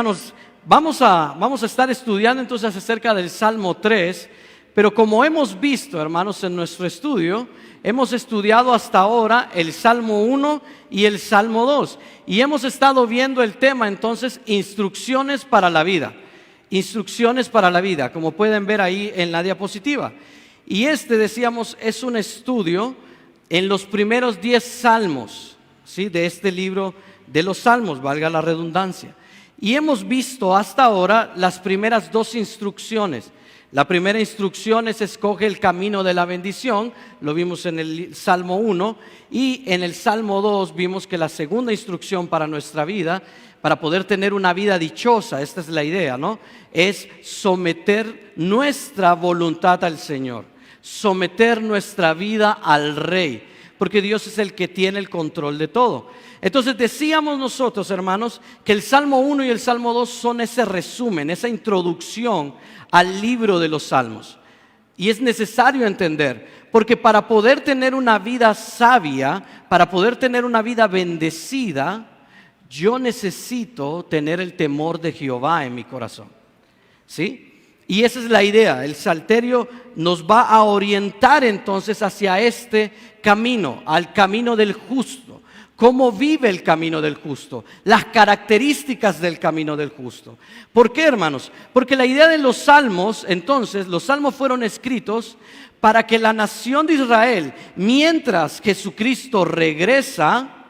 Hermanos, vamos a estar estudiando entonces acerca del Salmo 3, pero como hemos visto, hermanos, en nuestro estudio, hemos estudiado hasta ahora el Salmo 1 y el Salmo 2, y hemos estado viendo el tema entonces, instrucciones para la vida. Instrucciones para la vida, como pueden ver ahí en la diapositiva. Y decíamos, es un estudio en los primeros 10 salmos, ¿sí?, de este libro de los Salmos, valga la redundancia. Y hemos visto hasta ahora las primeras 2 instrucciones. La primera instrucción es escoge el camino de la bendición, lo vimos en el Salmo 1, y en el Salmo 2 vimos que la segunda instrucción para nuestra vida, para poder tener una vida dichosa, esta es la idea, ¿no?, es someter nuestra voluntad al Señor, someter nuestra vida al Rey, porque Dios es el que tiene el control de todo. Entonces decíamos nosotros, hermanos, que el Salmo 1 y el Salmo 2 son ese resumen, esa introducción al libro de los Salmos. Y es necesario entender, porque para poder tener una vida sabia, para poder tener una vida bendecida, yo necesito tener el temor de Jehová en mi corazón, ¿sí? Y esa es la idea. El Salterio nos va a orientar entonces hacia este camino, al camino del justo. ¿Cómo vive el camino del justo? Las características del camino del justo. ¿Por qué, hermanos? Porque la idea de los salmos, entonces, los salmos fueron escritos para que la nación de Israel, mientras Jesucristo regresa,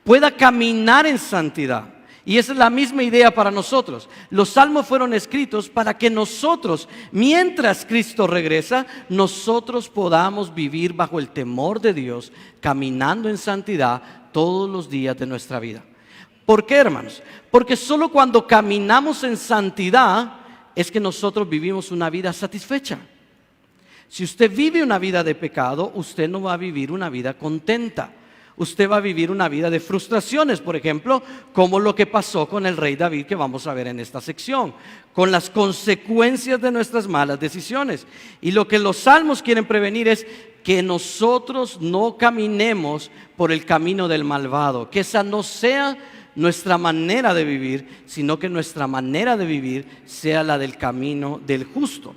pueda caminar en santidad. Y esa es la misma idea para nosotros. Los salmos fueron escritos para que nosotros, mientras Cristo regresa, nosotros podamos vivir bajo el temor de Dios, caminando en santidad todos los días de nuestra vida. ¿Por qué, hermanos? Porque solo cuando caminamos en santidad es que nosotros vivimos una vida satisfecha. Si usted vive una vida de pecado, usted no va a vivir una vida contenta. Usted va a vivir una vida de frustraciones, por ejemplo, como lo que pasó con el rey David, que vamos a ver en esta sección, con las consecuencias de nuestras malas decisiones. Y lo que los salmos quieren prevenir es que nosotros no caminemos por el camino del malvado, que esa no sea nuestra manera de vivir, sino que nuestra manera de vivir sea la del camino del justo.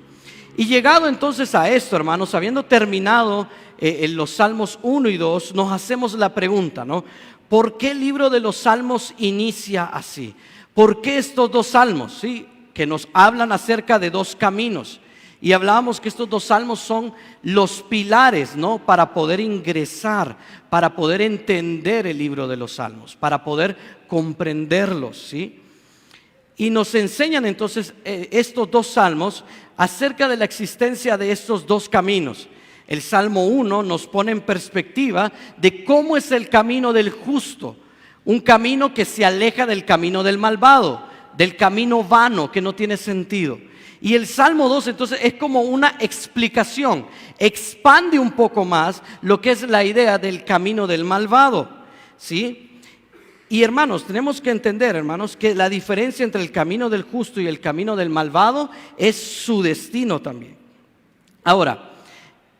Y llegado entonces a esto, hermanos, habiendo terminado en los Salmos 1 y 2, nos hacemos la pregunta, ¿no? ¿Por qué el libro de los Salmos inicia así? ¿Por qué estos 2 salmos, sí, que nos hablan acerca de 2 caminos? Y hablábamos que estos 2 salmos son los pilares, ¿no?, para poder ingresar, para poder entender el libro de los Salmos, para poder comprenderlos, ¿sí? Y nos enseñan entonces estos 2 salmos acerca de la existencia de estos 2 caminos. El Salmo 1 nos pone en perspectiva de cómo es el camino del justo, un camino que se aleja del camino del malvado, del camino vano que no tiene sentido. Y el Salmo 2 entonces es como una explicación, expande un poco más lo que es la idea del camino del malvado, ¿sí? Y hermanos, tenemos que entender, hermanos, que la diferencia entre el camino del justo y el camino del malvado es su destino también. Ahora,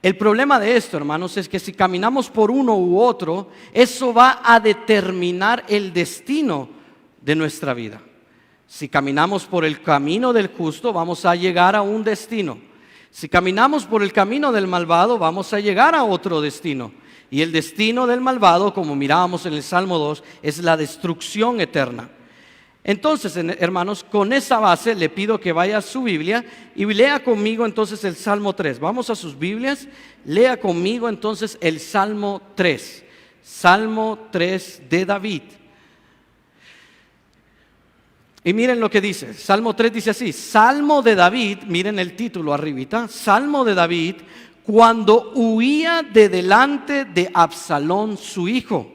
el problema de esto, hermanos, es que si caminamos por uno u otro, eso va a determinar el destino de nuestra vida. Si caminamos por el camino del justo, vamos a llegar a un destino. Si caminamos por el camino del malvado, vamos a llegar a otro destino. Y el destino del malvado, como mirábamos en el Salmo 2, es la destrucción eterna. Entonces, hermanos, con esa base le pido que vaya a su Biblia y lea conmigo entonces el Salmo 3. Vamos a sus Biblias, lea conmigo entonces el Salmo 3. Salmo 3 de David. Y miren lo que dice, Salmo 3 dice así, Salmo de David, miren el título arribita, Salmo de David, cuando huía de delante de Absalón su hijo.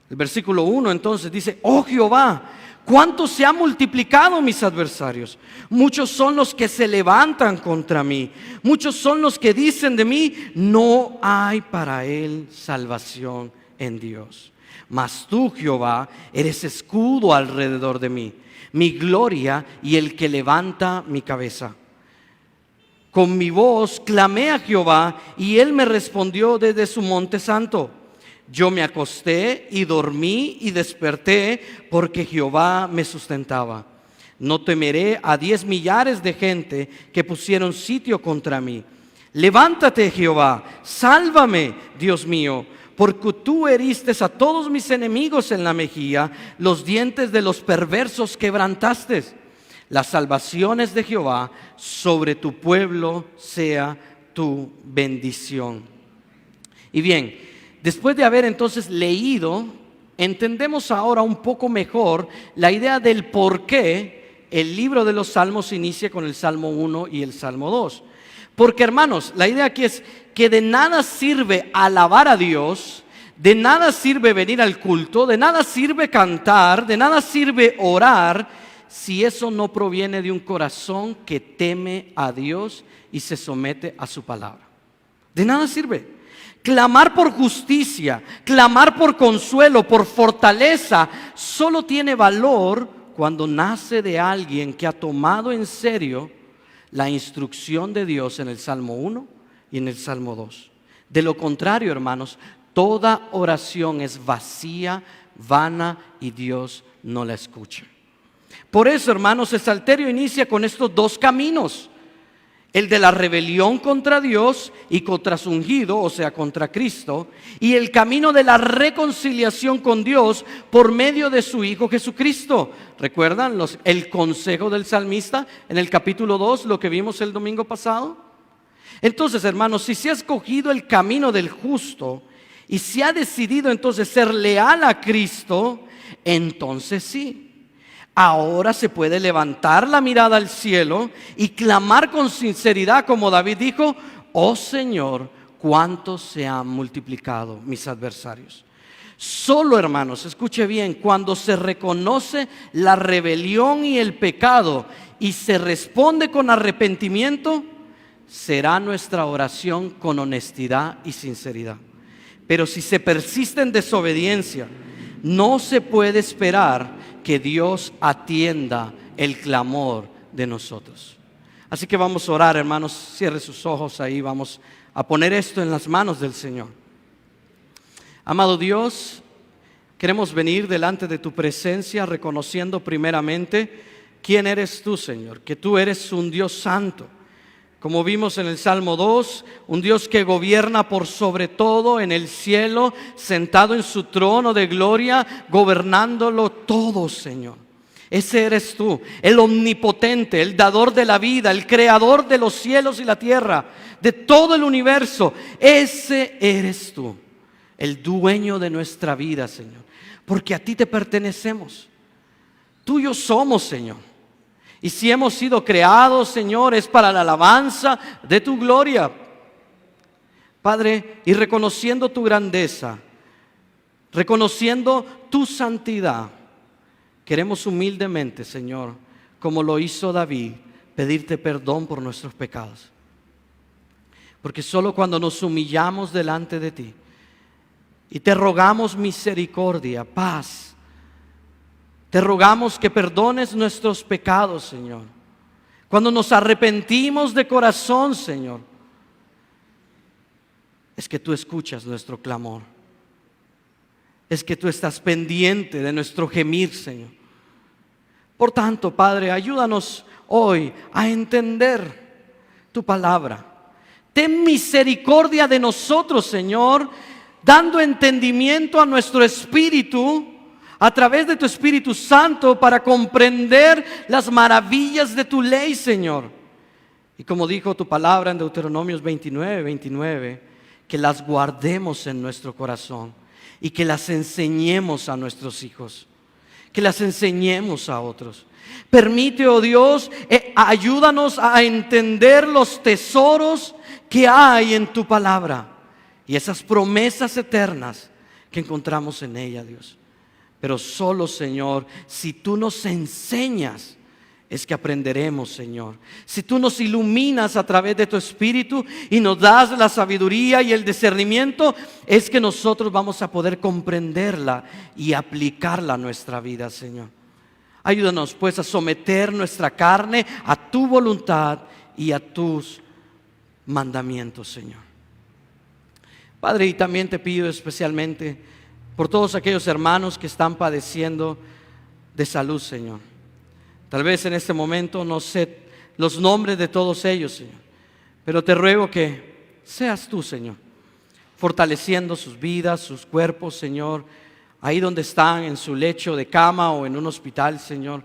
El versículo 1 entonces dice, oh Jehová, cuánto se han multiplicado mis adversarios, muchos son los que se levantan contra mí, muchos son los que dicen de mí, no hay para él salvación en Dios. Mas tú, Jehová, eres escudo alrededor de mí, mi gloria y el que levanta mi cabeza. Con mi voz clamé a Jehová y él me respondió desde su monte santo. Yo me acosté y dormí y desperté porque Jehová me sustentaba. No temeré a 10 millares de gente que pusieron sitio contra mí. Levántate, Jehová, sálvame, Dios mío, porque tú heriste a todos mis enemigos en la mejilla, los dientes de los perversos quebrantaste. Las salvaciones de Jehová sobre tu pueblo sea tu bendición. Y bien, después de haber entonces leído, entendemos ahora un poco mejor la idea del por qué el libro de los Salmos inicia con el Salmo 1 y el Salmo 2. Porque, hermanos, la idea aquí es que de nada sirve alabar a Dios, de nada sirve venir al culto, de nada sirve cantar, de nada sirve orar, si eso no proviene de un corazón que teme a Dios y se somete a su palabra. De nada sirve. Clamar por justicia, clamar por consuelo, por fortaleza, solo tiene valor cuando nace de alguien que ha tomado en serio la instrucción de Dios en el Salmo 1 y en el Salmo 2. De lo contrario, hermanos, toda oración es vacía, vana y Dios no la escucha. Por eso, hermanos, el Salterio inicia con estos dos caminos. El de la rebelión contra Dios y contra su ungido, o sea, contra Cristo, y el camino de la reconciliación con Dios por medio de su Hijo Jesucristo. ¿Recuerdan el consejo del salmista en el capítulo 2, lo que vimos el domingo pasado? Entonces, hermanos, si se ha escogido el camino del justo y se ha decidido entonces ser leal a Cristo, entonces sí. Ahora se puede levantar la mirada al cielo y clamar con sinceridad, como David dijo: oh Señor, cuántos se han multiplicado mis adversarios. Solo, hermanos, escuche bien, cuando se reconoce la rebelión y el pecado y se responde con arrepentimiento, será nuestra oración con honestidad y sinceridad. Pero si se persiste en desobediencia, no se puede esperar que Dios atienda el clamor de nosotros. Así que vamos a orar, hermanos. Cierre sus ojos ahí. Vamos a poner esto en las manos del Señor. Amado Dios, queremos venir delante de tu presencia reconociendo primeramente quién eres tú, Señor. Que tú eres un Dios santo. Como vimos en el Salmo 2, un Dios que gobierna por sobre todo en el cielo, sentado en su trono de gloria, gobernándolo todo, Señor. Ese eres tú, el omnipotente, el dador de la vida, el creador de los cielos y la tierra, de todo el universo. Ese eres tú, el dueño de nuestra vida, Señor. Porque a ti te pertenecemos. Tuyos somos, Señor. Y si hemos sido creados, Señor, es para la alabanza de tu gloria. Padre, y reconociendo tu grandeza, reconociendo tu santidad, queremos humildemente, Señor, como lo hizo David, pedirte perdón por nuestros pecados. Porque solo cuando nos humillamos delante de ti y te rogamos misericordia, paz, te rogamos que perdones nuestros pecados, Señor. Cuando nos arrepentimos de corazón, Señor, es que tú escuchas nuestro clamor. Es que tú estás pendiente de nuestro gemir, Señor. Por tanto, Padre, ayúdanos hoy a entender tu palabra. Ten misericordia de nosotros, Señor, dando entendimiento a nuestro espíritu, a través de tu Espíritu Santo, para comprender las maravillas de tu ley, Señor. Y como dijo tu palabra en Deuteronomios 29, que las guardemos en nuestro corazón y que las enseñemos a nuestros hijos, que las enseñemos a otros. Permite, oh Dios, ayúdanos a entender los tesoros que hay en tu palabra y esas promesas eternas que encontramos en ella, Dios. Pero solo, Señor, si tú nos enseñas, es que aprenderemos, Señor. Si tú nos iluminas a través de tu Espíritu y nos das la sabiduría y el discernimiento, es que nosotros vamos a poder comprenderla y aplicarla a nuestra vida, Señor. Ayúdanos pues a someter nuestra carne a tu voluntad y a tus mandamientos, Señor. Padre, y también te pido especialmente por todos aquellos hermanos que están padeciendo de salud, Señor. Tal vez en este momento no sé los nombres de todos ellos, Señor, pero te ruego que seas tú, Señor, fortaleciendo sus vidas, sus cuerpos, Señor, ahí donde están, en su lecho de cama o en un hospital, Señor.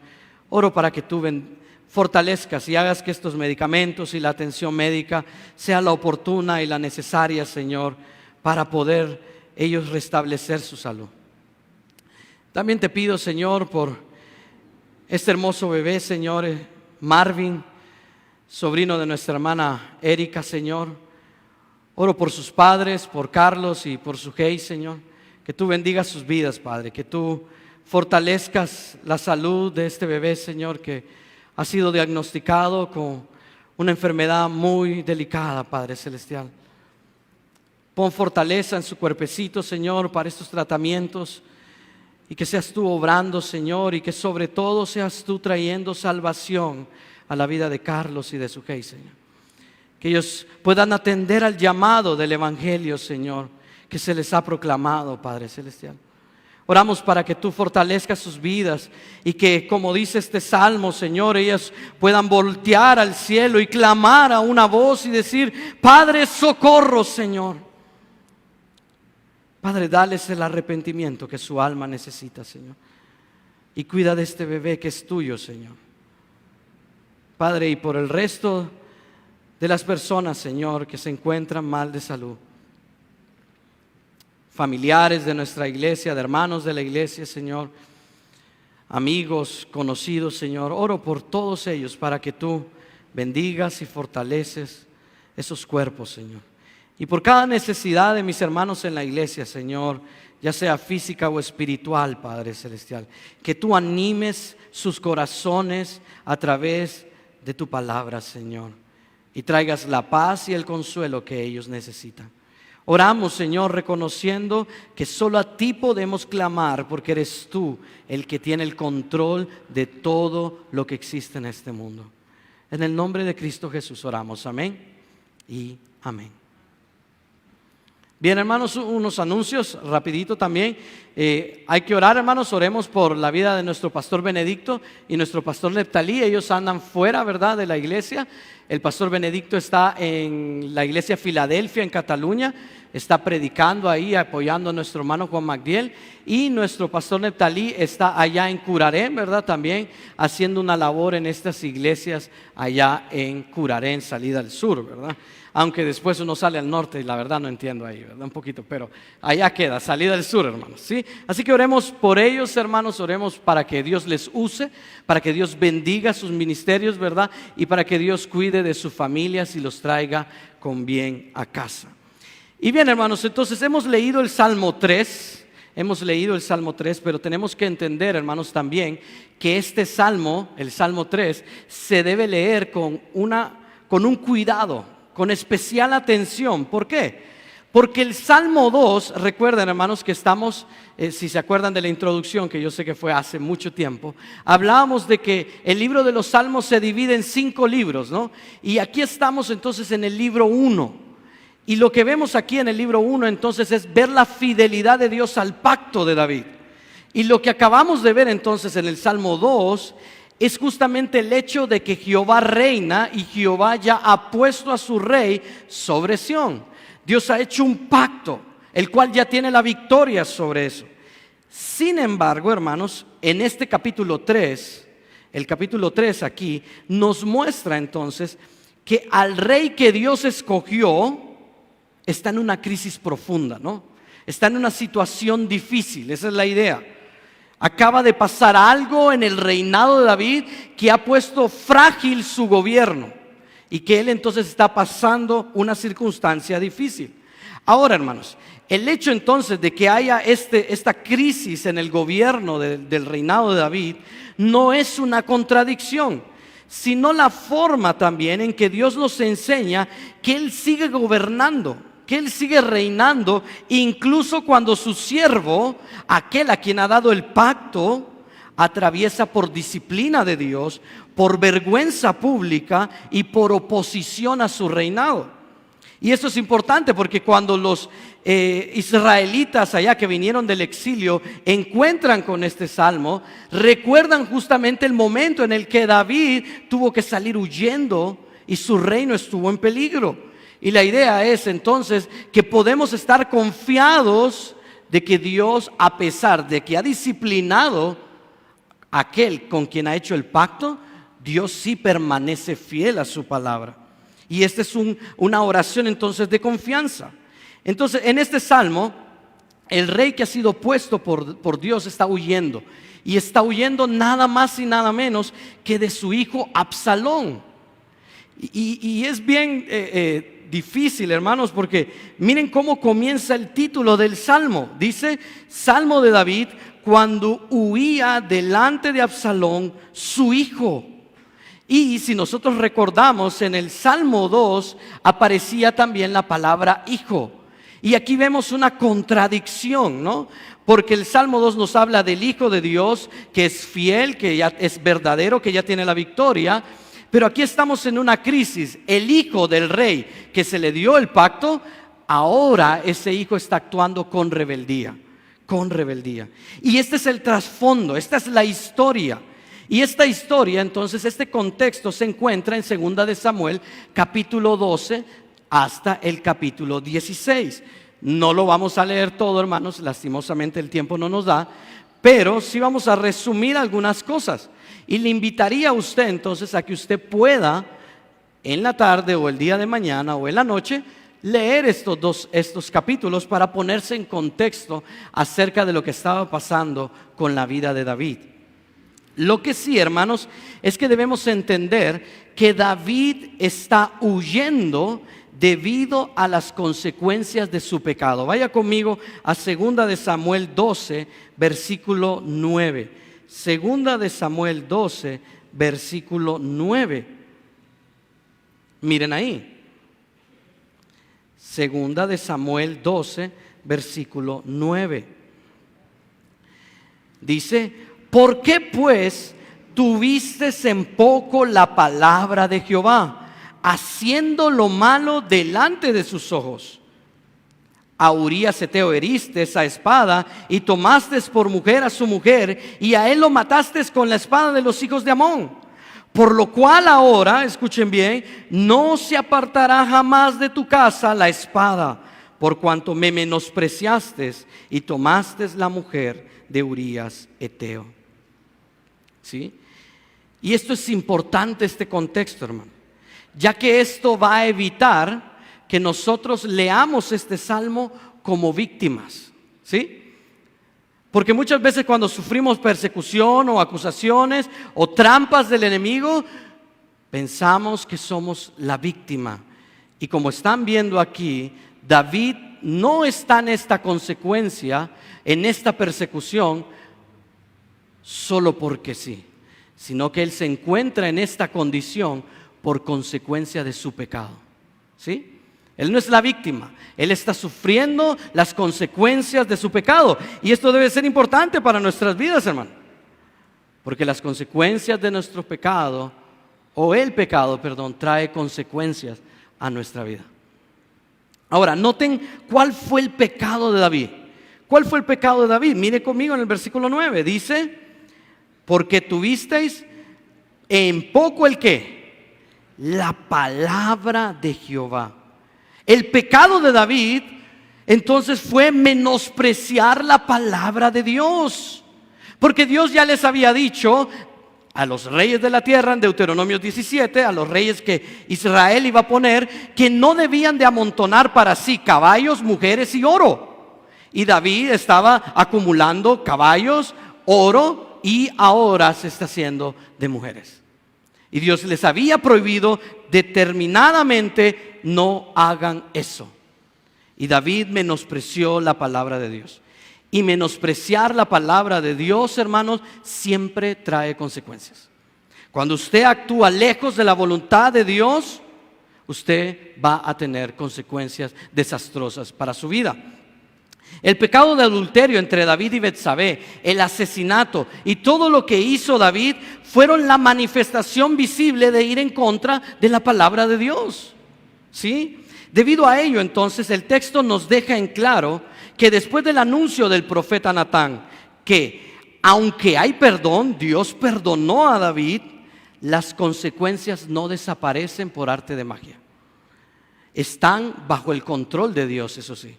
Oro para que tú fortalezcas y hagas que estos medicamentos y la atención médica sea la oportuna y la necesaria, Señor, para poder ellos restablecer su salud. También te pido, Señor, por este hermoso bebé, Señor, Marvin, sobrino de nuestra hermana Erika, Señor. Oro por sus padres, por Carlos y por su Hey, Señor. Que tú bendigas sus vidas, Padre. Que tú fortalezcas la salud de este bebé, Señor, que ha sido diagnosticado con una enfermedad muy delicada, Padre Celestial. Pon fortaleza en su cuerpecito, Señor, para estos tratamientos. Y que seas tú obrando, Señor, y que sobre todo seas tú trayendo salvación a la vida de Carlos y de su Hey, Señor. Que ellos puedan atender al llamado del Evangelio, Señor, que se les ha proclamado, Padre Celestial. Oramos para que tú fortalezcas sus vidas y que, como dice este salmo, Señor, ellas puedan voltear al cielo y clamar a una voz y decir: Padre, socorro, Señor. Padre, dales el arrepentimiento que su alma necesita, Señor. Y cuida de este bebé que es tuyo, Señor. Padre, y por el resto de las personas, Señor, que se encuentran mal de salud, familiares de nuestra iglesia, de hermanos de la iglesia, Señor, amigos, conocidos, Señor, oro por todos ellos para que tú bendigas y fortaleces esos cuerpos, Señor. Y por cada necesidad de mis hermanos en la iglesia, Señor, ya sea física o espiritual, Padre Celestial, que tú animes sus corazones a través de tu palabra, Señor, y traigas la paz y el consuelo que ellos necesitan. Oramos, Señor, reconociendo que solo a ti podemos clamar, porque eres tú el que tiene el control de todo lo que existe en este mundo. En el nombre de Cristo Jesús oramos, amén y amén. Bien, hermanos, unos anuncios rapidito también. Hay que orar, hermanos, oremos por la vida de nuestro pastor Benedicto y nuestro pastor Neptalí. Ellos andan fuera, ¿verdad?, de la iglesia. El pastor Benedicto está en la iglesia Filadelfia, en Cataluña. Está predicando ahí, apoyando a nuestro hermano Juan Magdiel. Y nuestro pastor Neptalí está allá en Curarén, ¿verdad?, también haciendo una labor en estas iglesias allá en Curarén, salida al sur, ¿verdad? Aunque después uno sale al norte y la verdad no entiendo ahí, ¿verdad? Un poquito, pero allá queda, salida del sur, hermanos, ¿sí? Así que oremos por ellos, hermanos, oremos para que Dios les use, para que Dios bendiga sus ministerios, ¿verdad? Y para que Dios cuide de sus familias y los traiga con bien a casa. Y bien, hermanos, entonces hemos leído el Salmo 3, pero tenemos que entender, hermanos, también que este Salmo, el Salmo 3, se debe leer con un cuidado, con especial atención. ¿Por qué? Porque el Salmo 2, recuerden, hermanos, que estamos, si se acuerdan de la introducción, que yo sé que fue hace mucho tiempo, hablábamos de que el libro de los Salmos se divide en 5 libros, ¿no? Y aquí estamos entonces en el libro 1. Y lo que vemos aquí en el libro 1 entonces es ver la fidelidad de Dios al pacto de David. Y lo que acabamos de ver entonces en el Salmo 2 es justamente el hecho de que Jehová reina y Jehová ya ha puesto a su rey sobre Sión. Dios ha hecho un pacto, el cual ya tiene la victoria sobre eso. Sin embargo, hermanos, en este capítulo 3, el capítulo 3 aquí, nos muestra entonces que al rey que Dios escogió está en una crisis profunda, ¿no? Está en una situación difícil, esa es la idea. Acaba de pasar algo en el reinado de David que ha puesto frágil su gobierno y que él entonces está pasando una circunstancia difícil. Ahora, hermanos, el hecho entonces de que haya esta crisis en el gobierno del reinado de David no es una contradicción, sino la forma también en que Dios nos enseña que Él sigue gobernando, que Él sigue reinando, incluso cuando su siervo, aquel a quien ha dado el pacto, atraviesa por disciplina de Dios, por vergüenza pública y por oposición a su reinado. Y eso es importante porque cuando los israelitas allá que vinieron del exilio encuentran con este salmo, recuerdan justamente el momento en el que David tuvo que salir huyendo y su reino estuvo en peligro. Y la idea es entonces que podemos estar confiados de que Dios, a pesar de que ha disciplinado a aquel con quien ha hecho el pacto, Dios sí permanece fiel a su palabra. Y esta es una oración entonces de confianza. Entonces en este salmo, el rey que ha sido puesto por Dios está huyendo. Y está huyendo nada más y nada menos que de su hijo Absalón. Y es bien difícil, hermanos, porque miren cómo comienza el título del salmo. Dice, Salmo de David, cuando huía delante de Absalón, su hijo. Y si nosotros recordamos, en el Salmo 2 aparecía también la palabra hijo. Y aquí vemos una contradicción, ¿no? Porque el Salmo 2 nos habla del Hijo de Dios, que es fiel, que ya es verdadero, que ya tiene la victoria. Pero aquí estamos en una crisis. El hijo del rey que se le dio el pacto, ahora ese hijo está actuando con rebeldía. Con rebeldía. Y este es el trasfondo, esta es la historia. Y esta historia, entonces, este contexto se encuentra en 2 de Samuel, capítulo 12, hasta el capítulo 16. No lo vamos a leer todo, hermanos, lastimosamente el tiempo no nos da, pero sí vamos a resumir algunas cosas. Y le invitaría a usted, entonces, a que usted pueda, en la tarde o el día de mañana o en la noche, leer estos capítulos para ponerse en contexto acerca de lo que estaba pasando con la vida de David. Lo que sí, hermanos, es que debemos entender que David está huyendo debido a las consecuencias de su pecado. Vaya conmigo a 2 de Samuel 12, versículo 9. 2 de Samuel 12, versículo 9. Miren ahí. 2 de Samuel 12, versículo 9. Dice, ¿por qué pues tuviste en poco la palabra de Jehová, haciendo lo malo delante de sus ojos? A Urías Eteo heriste a espada y tomaste por mujer a su mujer, y a él lo mataste con la espada de los hijos de Amón. Por lo cual ahora, escuchen bien, no se apartará jamás de tu casa la espada, por cuanto me menospreciaste y tomaste la mujer de Urías Eteo. ¿Sí? Y esto es importante, este contexto, hermano, ya que esto va a evitar que nosotros leamos este salmo como víctimas, ¿sí? Porque muchas veces cuando sufrimos persecución o acusaciones o trampas del enemigo, pensamos que somos la víctima. Y como están viendo aquí, David no está en esta consecuencia, en esta persecución, solo porque sí, sino que él se encuentra en esta condición por consecuencia de su pecado, ¿sí? Él no es la víctima, él está sufriendo las consecuencias de su pecado. Y esto debe ser importante para nuestras vidas, hermano, porque las consecuencias de nuestro pecado, o el pecado, perdón, trae consecuencias a nuestra vida. Ahora, noten cuál fue el pecado de David. ¿Cuál fue el pecado de David? Mire conmigo en el versículo 9, dice, porque tuvisteis en poco el ¿qué? La palabra de Jehová. El pecado de David entonces fue menospreciar la palabra de Dios, porque Dios ya les había dicho a los reyes de la tierra en Deuteronomio 17, a los reyes que Israel iba a poner, que no debían de amontonar para sí caballos, mujeres y oro. Y David estaba acumulando caballos, oro, y ahora se está haciendo de mujeres. Y Dios les había prohibido determinadamente: no hagan eso. Y David menospreció la palabra de Dios. Y menospreciar la palabra de Dios, hermanos, siempre trae consecuencias. Cuando usted actúa lejos de la voluntad de Dios, usted va a tener consecuencias desastrosas para su vida. El pecado de adulterio entre David y Betsabé, el asesinato y todo lo que hizo David fueron la manifestación visible de ir en contra de la palabra de Dios, ¿sí? Debido a ello, entonces, el texto nos deja en claro que después del anuncio del profeta Natán, que aunque hay perdón, Dios perdonó a David, las consecuencias no desaparecen por arte de magia. Están bajo el control de Dios, eso sí.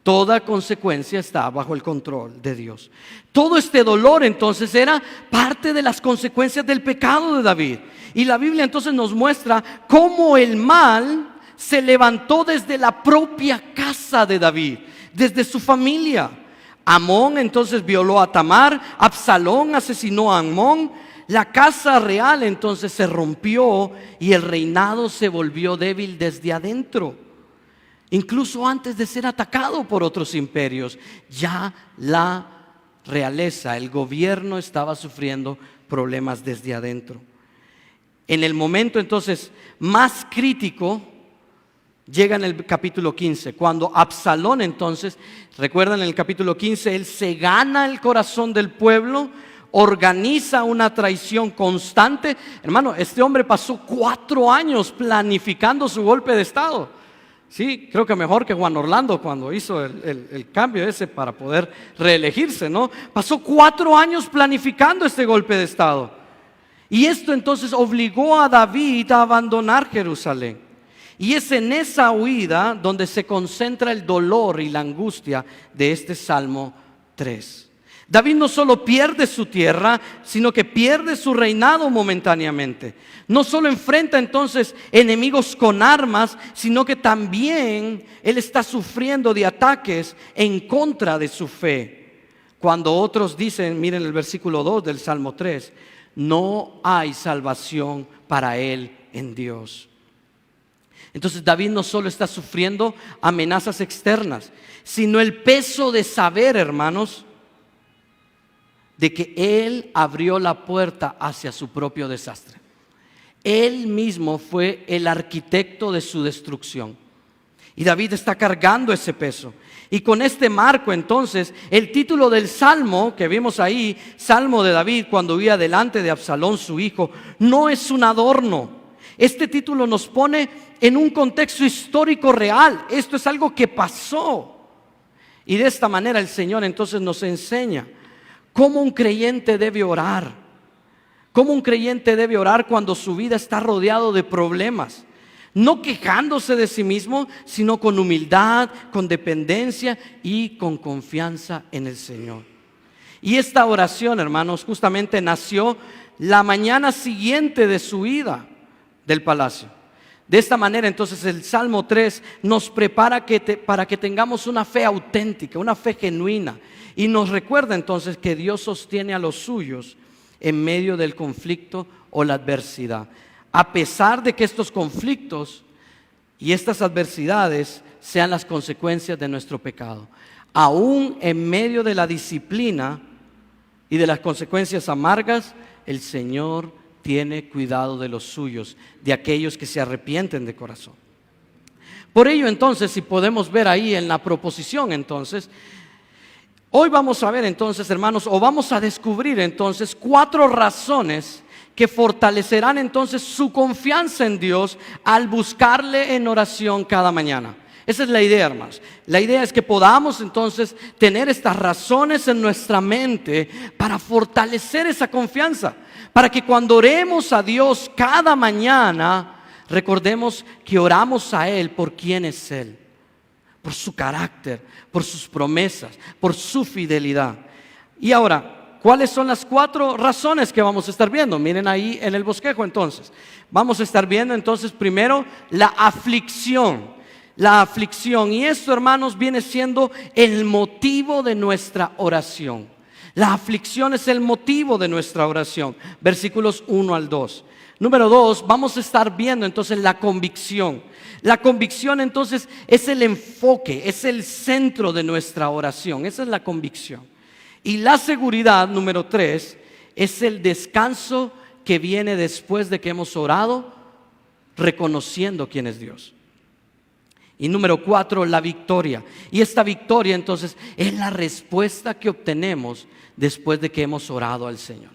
Toda consecuencia está bajo el control de Dios. Todo este dolor entonces era parte de las consecuencias del pecado de David. Y la Biblia entonces nos muestra cómo el mal se levantó desde la propia casa de David, desde su familia. Amón entonces violó a Tamar, Absalón asesinó a Amón. La casa real entonces se rompió y el reinado se volvió débil desde adentro. Incluso antes de ser atacado por otros imperios, ya la realeza, el gobierno estaba sufriendo problemas desde adentro. En el momento entonces más crítico, llega en el capítulo 15, cuando Absalón entonces, recuerdan en el capítulo 15, él se gana el corazón del pueblo, organiza una traición constante. Hermano, este hombre pasó 4 años planificando su golpe de estado. Sí, creo que mejor que Juan Orlando cuando hizo el cambio ese para poder reelegirse, ¿no? Pasó 4 años planificando este golpe de estado. Y esto entonces obligó a David a abandonar Jerusalén. Y es en esa huida donde se concentra el dolor y la angustia de este Salmo 3. David no solo pierde su tierra, sino que pierde su reinado momentáneamente. No solo enfrenta entonces enemigos con armas, sino que también él está sufriendo de ataques en contra de su fe. Cuando otros dicen, miren el versículo 2 del Salmo 3, no hay salvación para él en Dios. Entonces David no solo está sufriendo amenazas externas, sino el peso de saber, hermanos, de que él abrió la puerta hacia su propio desastre. Él mismo fue el arquitecto de su destrucción. Y David está cargando ese peso. Y con este marco entonces, el título del Salmo que vimos ahí, Salmo de David cuando huía delante de Absalón su hijo, no es un adorno. Este título nos pone en un contexto histórico real. Esto es algo que pasó. Y de esta manera el Señor entonces nos enseña cómo un creyente debe orar. Cómo un creyente debe orar cuando su vida está rodeado de problemas. No quejándose de sí mismo, sino con humildad, con dependencia y con confianza en el Señor. Y esta oración, hermanos, justamente nació la mañana siguiente de su ida del palacio. De esta manera, entonces, el Salmo 3 nos prepara para que tengamos una fe auténtica, una fe genuina. Y nos recuerda entonces que Dios sostiene a los suyos en medio del conflicto o la adversidad. A pesar de que estos conflictos y estas adversidades sean las consecuencias de nuestro pecado. Aún en medio de la disciplina y de las consecuencias amargas, el Señor tiene cuidado de los suyos, de aquellos que se arrepienten de corazón. Por ello entonces, si podemos ver ahí en la proposición entonces, hoy vamos a ver entonces, hermanos, o vamos a descubrir entonces 4 razones que fortalecerán entonces su confianza en Dios al buscarle en oración cada mañana. Esa es la idea, hermanos. La idea es que podamos entonces tener estas razones en nuestra mente para fortalecer esa confianza, para que cuando oremos a Dios cada mañana, recordemos que oramos a Él por quién es Él, por su carácter, por sus promesas, por su fidelidad. Y ahora, ¿cuáles son las 4 razones que vamos a estar viendo? Miren ahí en el bosquejo entonces. Vamos a estar viendo entonces primero la aflicción. La aflicción, y esto, hermanos, viene siendo el motivo de nuestra oración. La aflicción es el motivo de nuestra oración. Versículos 1 al 2. Número 2, vamos a estar viendo entonces la convicción. La convicción entonces es el enfoque, es el centro de nuestra oración. Esa es la convicción. Y la seguridad, número 3, es el descanso que viene después de que hemos orado, reconociendo quién es Dios. Y número 4, la victoria. Y esta victoria entonces es la respuesta que obtenemos después de que hemos orado al Señor.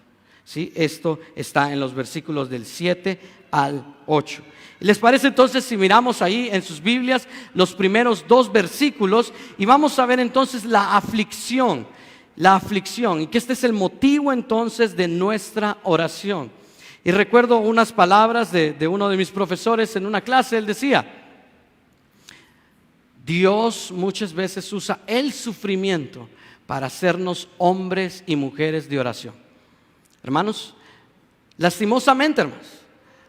¿Sí? Esto está en los versículos del 7 al 8. ¿Les parece entonces si miramos ahí en sus Biblias los primeros 2 versículos y vamos a ver entonces la aflicción, y que este es el motivo entonces de nuestra oración? Y recuerdo unas palabras de uno de mis profesores en una clase. Él decía: Dios muchas veces usa el sufrimiento para hacernos hombres y mujeres de oración. Hermanos, lastimosamente, hermanos,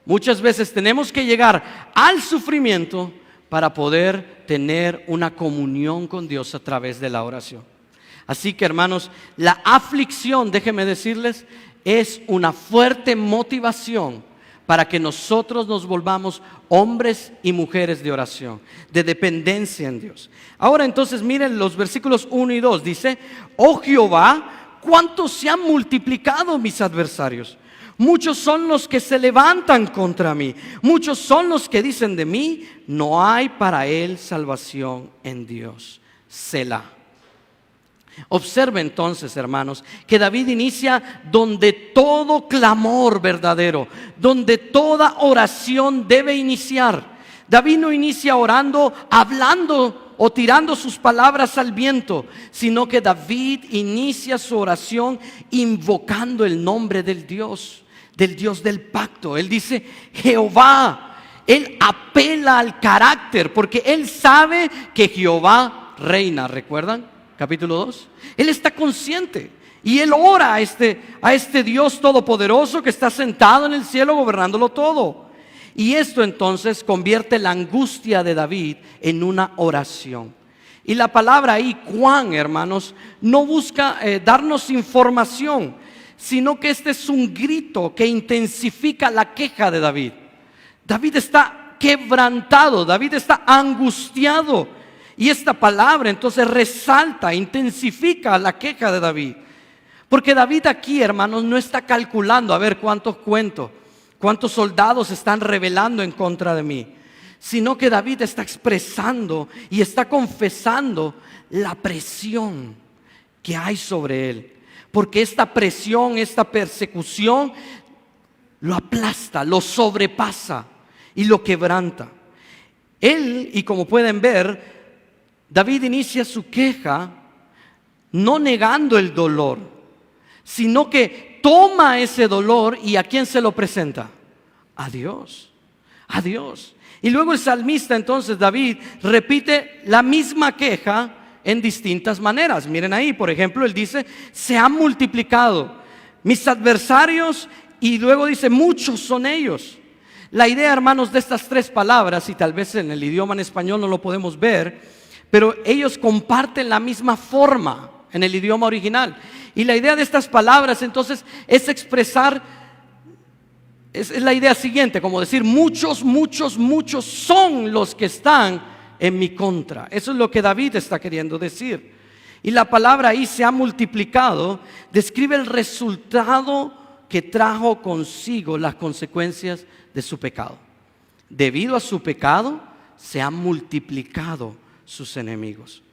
muchas veces tenemos que llegar al sufrimiento para poder tener una comunión con Dios a través de la oración. Así que, hermanos, la aflicción, déjenme decirles, es una fuerte motivación para que nosotros nos volvamos hombres y mujeres de oración, de dependencia en Dios. Ahora entonces miren los versículos 1 y 2. Dice: oh Jehová, cuántos se han multiplicado mis adversarios. Muchos son los que se levantan contra mí. Muchos son los que dicen de mí: no hay para él salvación en Dios. Selah. Observe entonces, hermanos, que David inicia donde todo clamor verdadero, donde toda oración debe iniciar. David no inicia orando, hablando o tirando sus palabras al viento, sino que David inicia su oración invocando el nombre del Dios del pacto. Él dice Jehová. Él apela al carácter porque él sabe que Jehová reina. ¿Recuerdan? Capítulo 2. Él está consciente y él ora a este Dios todopoderoso que está sentado en el cielo gobernándolo todo. Y esto entonces convierte la angustia de David en una oración. Y la palabra ahí, cuán, hermanos, no busca darnos información, sino que este es un grito que intensifica la queja de David. David está quebrantado, David está angustiado. Y esta palabra entonces resalta, intensifica la queja de David. Porque David aquí, hermanos, no está calculando a ver cuántos soldados están rebelando en contra de mí, sino que David está expresando y está confesando la presión que hay sobre él. Porque esta presión, esta persecución lo aplasta, lo sobrepasa y lo quebranta. Él, y como pueden ver, David inicia su queja no negando el dolor, sino que toma ese dolor y ¿a quién se lo presenta? A Dios, a Dios. Y luego el salmista entonces, David, repite la misma queja en distintas maneras. Miren ahí, por ejemplo, él dice: se han multiplicado mis adversarios, y luego dice: muchos son ellos. La idea, hermanos, de estas 3 palabras, y tal vez en el idioma en español no lo podemos ver, pero ellos comparten la misma forma en el idioma original. Y la idea de estas palabras entonces es expresar, es la idea siguiente, como decir: muchos son los que están en mi contra. Eso es lo que David está queriendo decir. Y la palabra ahí, se ha multiplicado, describe el resultado que trajo consigo las consecuencias de su pecado. Debido a su pecado, se han multiplicado sus enemigos.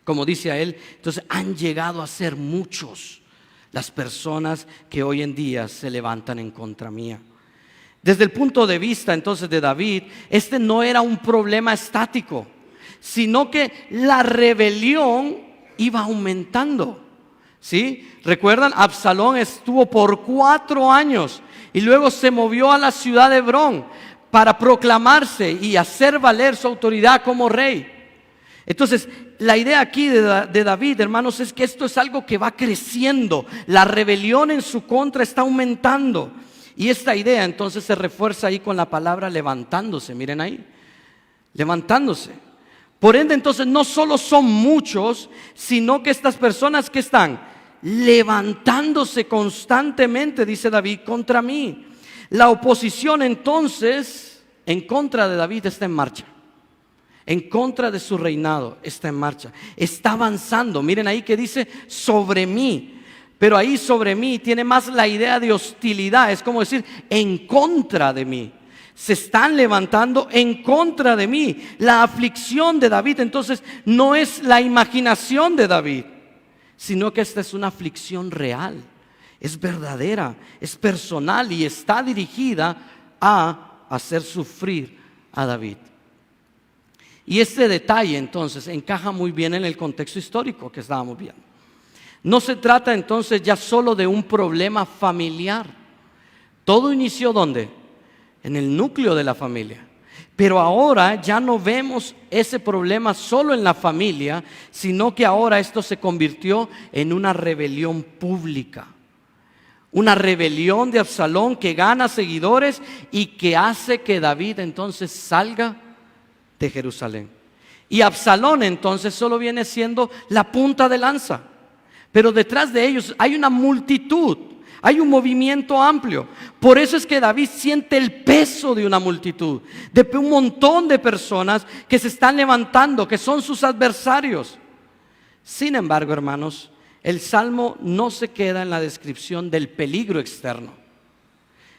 Como dice a él, entonces han llegado a ser muchos las personas que hoy en día se levantan en contra mía. Desde el punto de vista entonces de David, este no era un problema estático, sino que la rebelión iba aumentando. ¿Sí? ¿Recuerdan? Absalón estuvo por 4 años y luego se movió a la ciudad de Hebrón para proclamarse y hacer valer su autoridad como rey. Entonces, la idea aquí de David, hermanos, es que esto es algo que va creciendo. La rebelión en su contra está aumentando. Y esta idea entonces se refuerza ahí con la palabra levantándose. Miren ahí, levantándose. Por ende, entonces, no solo son muchos, sino que estas personas que están levantándose constantemente, dice David, contra mí. La oposición entonces en contra de David está en marcha. En contra de su reinado está en marcha, está avanzando. Miren ahí que dice sobre mí, pero ahí sobre mí tiene más la idea de hostilidad. Es como decir en contra de mí. Se están levantando en contra de mí. La aflicción de David entonces no es la imaginación de David, sino que esta es una aflicción real. es verdadera, es personal y está dirigida a hacer sufrir a David. Y este detalle entonces encaja muy bien en el contexto histórico que estábamos viendo. No se trata entonces ya solo de un problema familiar. Todo inició ¿dónde? En el núcleo de la familia. Pero ahora ya no vemos ese problema solo en la familia, sino que ahora esto se convirtió en una rebelión pública. Una rebelión de Absalón que gana seguidores y que hace que David entonces salga de Jerusalén. Y Absalón entonces solo viene siendo la punta de lanza. Pero detrás de ellos hay una multitud, hay un movimiento amplio. Por eso es que David siente el peso de una multitud, de un montón de personas que se están levantando, que son sus adversarios. Sin embargo, hermanos, el Salmo no se queda en la descripción del peligro externo.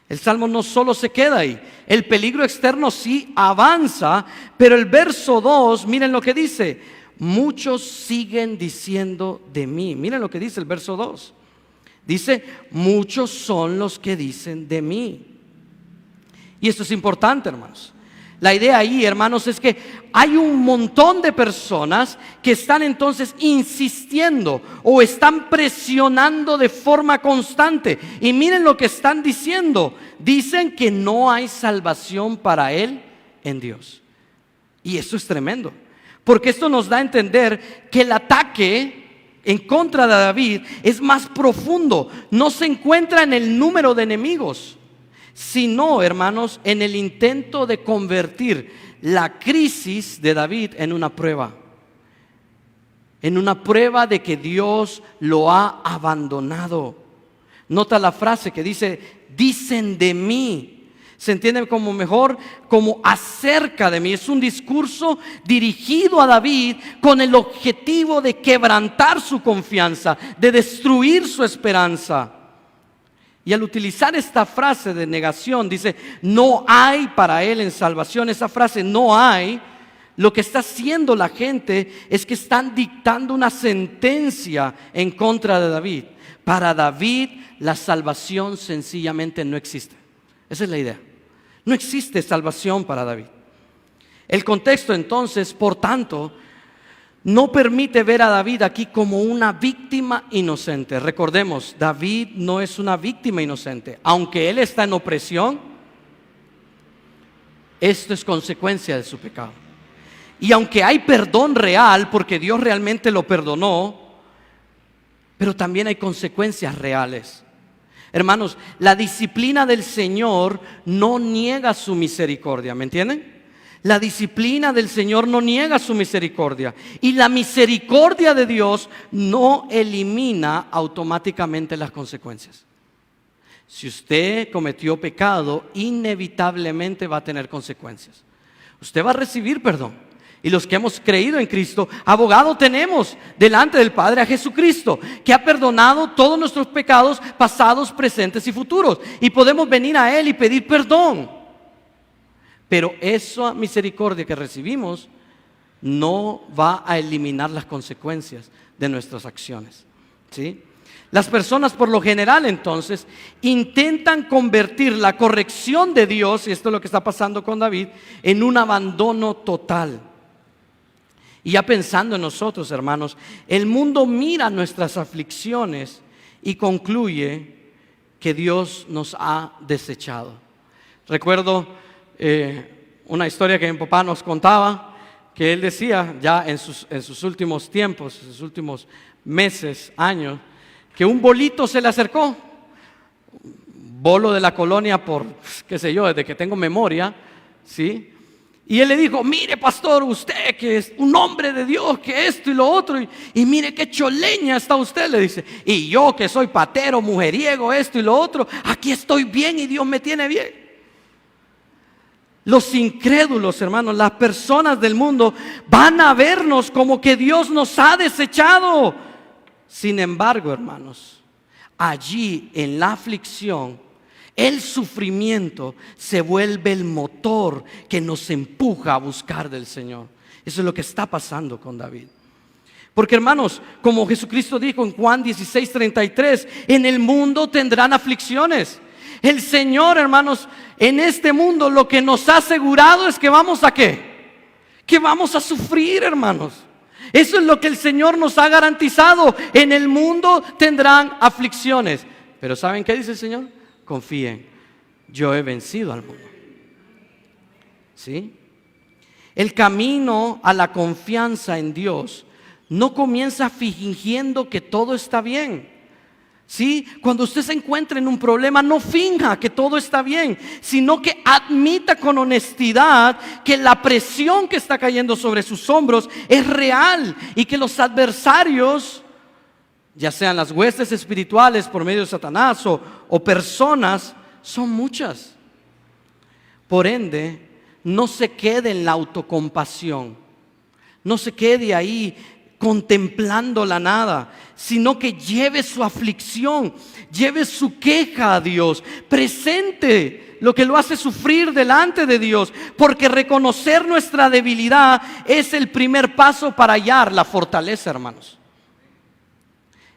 El Salmo no solo se queda ahí, el peligro externo sí avanza, pero el verso 2, miren lo que dice: muchos siguen diciendo de mí. Miren lo que dice el verso 2. Dice: muchos son los que dicen de mí. Y esto es importante, hermanos. La idea ahí, hermanos, es que hay un montón de personas que están entonces insistiendo o están presionando de forma constante. Y miren lo que están diciendo. Dicen que no hay salvación para él en Dios. Y eso es tremendo, porque esto nos da a entender que el ataque en contra de David es más profundo. No se encuentra en el número de enemigos, sino, hermanos, en el intento de convertir la crisis de David en una prueba. En una prueba de que Dios lo ha abandonado. Nota la frase que dice: dicen de mí. Se entiende como mejor, como acerca de mí. Es un discurso dirigido a David con el objetivo de quebrantar su confianza, de destruir su esperanza. Y al utilizar esta frase de negación, dice: no hay para él en salvación. Esa frase, no hay, lo que está haciendo la gente es que están dictando una sentencia en contra de David. Para David, la salvación sencillamente no existe. Esa es la idea. No existe salvación para David. El contexto entonces, por tanto, no permite ver a David aquí como una víctima inocente. Recordemos, David no es una víctima inocente. Aunque él está en opresión, esto es consecuencia de su pecado. Y aunque hay perdón real, porque Dios realmente lo perdonó, pero también hay consecuencias reales. Hermanos, la disciplina del Señor no niega su misericordia, ¿me entienden? La disciplina del Señor no niega su misericordia. Y la misericordia de Dios no elimina automáticamente las consecuencias. Si usted cometió pecado, inevitablemente va a tener consecuencias. Usted va a recibir perdón. Y los que hemos creído en Cristo, abogado tenemos delante del Padre a Jesucristo, que ha perdonado todos nuestros pecados pasados, presentes y futuros. Y podemos venir a Él y pedir perdón. Pero esa misericordia que recibimos no va a eliminar las consecuencias de nuestras acciones, ¿sí? Las personas por lo general entonces intentan convertir la corrección de Dios, y esto es lo que está pasando con David, en un abandono total. Y ya pensando en nosotros, hermanos, el mundo mira nuestras aflicciones y concluye que Dios nos ha desechado. Recuerdo una historia que mi papá nos contaba, que él decía ya en sus últimos tiempos, en sus últimos meses, años, que un bolito se le acercó, un bolo de la colonia por, qué sé yo, desde que tengo memoria, ¿sí? Y él le dijo: mire, pastor, usted que es un hombre de Dios, que esto y lo otro, y mire qué choleña está usted, le dice. Y yo que soy patero, mujeriego, esto y lo otro, aquí estoy bien y Dios me tiene bien. Los incrédulos, hermanos, las personas del mundo van a vernos como que Dios nos ha desechado. Sin embargo, hermanos, allí en la aflicción, el sufrimiento se vuelve el motor que nos empuja a buscar del Señor. Eso es lo que está pasando con David. Porque hermanos, como Jesucristo dijo en Juan 16:33, en el mundo tendrán aflicciones. El Señor, hermanos, en este mundo lo que nos ha asegurado es que vamos a ¿qué? Que vamos a sufrir, hermanos. Eso es lo que el Señor nos ha garantizado. En el mundo tendrán aflicciones. Pero ¿saben qué dice el Señor? Confíen, yo he vencido al mundo. ¿Sí? El camino a la confianza en Dios no comienza fingiendo que todo está bien. ¿Sí? Cuando usted se encuentra en un problema, no finja que todo está bien, sino que admita con honestidad que la presión que está cayendo sobre sus hombros es real y que los adversarios, ya sean las huestes espirituales por medio de Satanás o personas, son muchas. Por ende, no se quede en la autocompasión, no se quede ahí contemplando la nada, sino que lleve su aflicción, lleve su queja a Dios, presente lo que lo hace sufrir delante de Dios, porque reconocer nuestra debilidad es el primer paso para hallar la fortaleza, hermanos.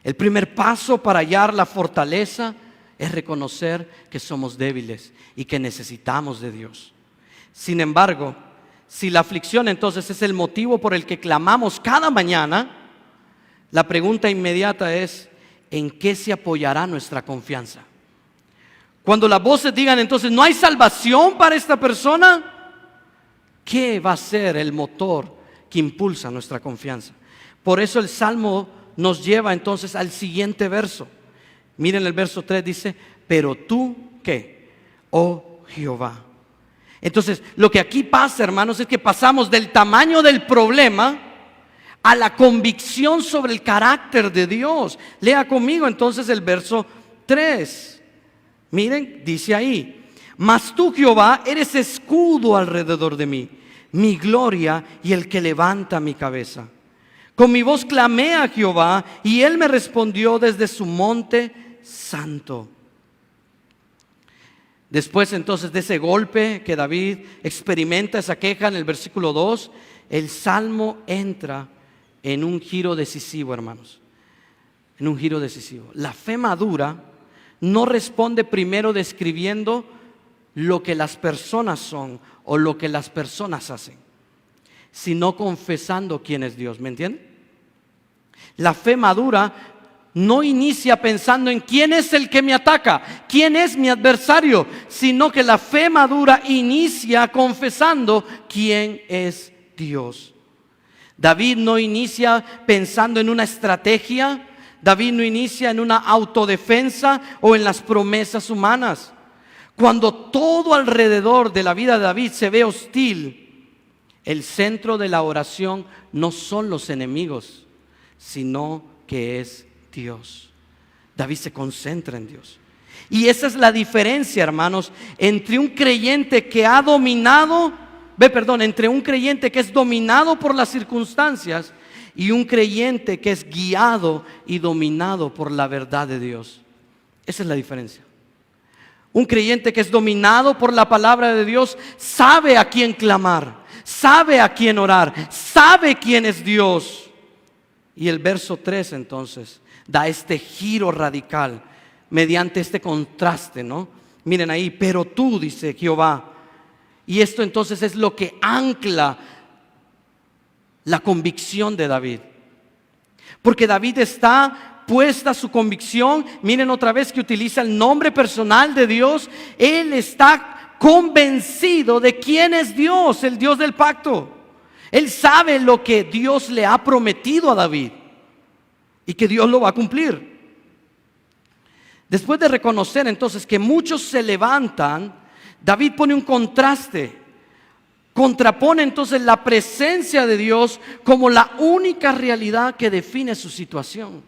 El primer paso para hallar la fortaleza es reconocer que somos débiles y que necesitamos de Dios. Sin embargo, si la aflicción entonces es el motivo por el que clamamos cada mañana, la pregunta inmediata es: ¿en qué se apoyará nuestra confianza? Cuando las voces digan entonces no hay salvación para esta persona, ¿qué va a ser el motor que impulsa nuestra confianza? Por eso el Salmo nos lleva entonces al siguiente verso. Miren el verso 3, dice: pero tú, ¿qué? Oh Jehová. Entonces, lo que aquí pasa, hermanos, es que pasamos del tamaño del problema a la convicción sobre el carácter de Dios. Lea conmigo entonces el verso 3. Miren, dice ahí: mas tú, Jehová, eres escudo alrededor de mí, mi gloria y el que levanta mi cabeza. Con mi voz clamé a Jehová y él me respondió desde su monte santo. Después entonces de ese golpe que David experimenta, esa queja en el versículo 2, el Salmo entra en un giro decisivo, hermanos. En un giro decisivo. La fe madura no responde primero describiendo lo que las personas son o lo que las personas hacen, sino confesando quién es Dios. ¿Me entienden? La fe madura no inicia pensando en quién es el que me ataca, quién es mi adversario, sino que la fe madura inicia confesando quién es Dios. David no inicia pensando en una estrategia, David no inicia en una autodefensa o en las promesas humanas. Cuando todo alrededor de la vida de David se ve hostil, el centro de la oración no son los enemigos, sino que es Dios. David se concentra en Dios. Y esa es la diferencia, hermanos, entre un creyente que ha dominado, entre un creyente que es dominado por las circunstancias y un creyente que es guiado y dominado por la verdad de Dios. Esa es la diferencia. Un creyente que es dominado por la palabra de Dios sabe a quién clamar, sabe a quién orar, sabe quién es Dios. Y el verso 3 entonces da este giro radical mediante este contraste, ¿no? Miren ahí: pero tú, dice Jehová. Y esto entonces es lo que ancla la convicción de David. Porque David está puesta su convicción, miren otra vez que utiliza el nombre personal de Dios. Él está convencido de quién es Dios, el Dios del pacto. Él sabe lo que Dios le ha prometido a David y que Dios lo va a cumplir. Después de reconocer entonces que muchos se levantan, David pone un contraste, contrapone entonces la presencia de Dios como la única realidad que define su situación.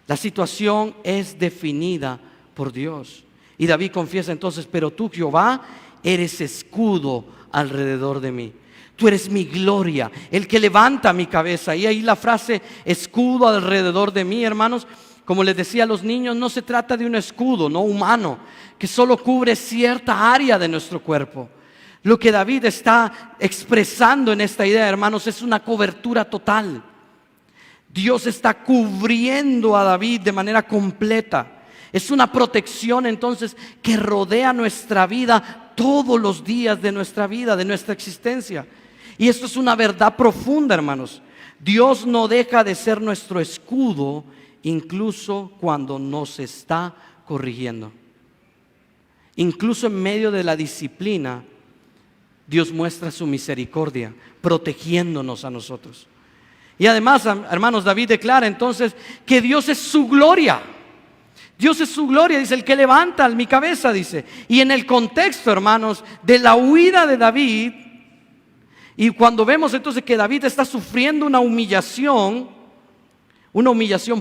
La situación es definida por Dios. Y David confiesa entonces: pero tú, Jehová, eres escudo alrededor de mí. Tú eres mi gloria, el que levanta mi cabeza. Y ahí la frase escudo alrededor de mí, hermanos, como les decía a los niños, no se trata de un escudo no humano que solo cubre cierta área de nuestro cuerpo. Lo que David está expresando en esta idea, hermanos, es una cobertura total. Dios está cubriendo a David de manera completa. Es una protección entonces que rodea nuestra vida todos los días de nuestra vida, de nuestra existencia. Y esto es una verdad profunda, hermanos. Dios no deja de ser nuestro escudo, incluso cuando nos está corrigiendo. Incluso en medio de la disciplina, Dios muestra su misericordia, protegiéndonos a nosotros. Y además, hermanos, David declara entonces que Dios es su gloria. Dios es su gloria, dice, el que levanta mi cabeza, dice. Y en el contexto, hermanos, de la huida de David, y cuando vemos entonces que David está sufriendo una humillación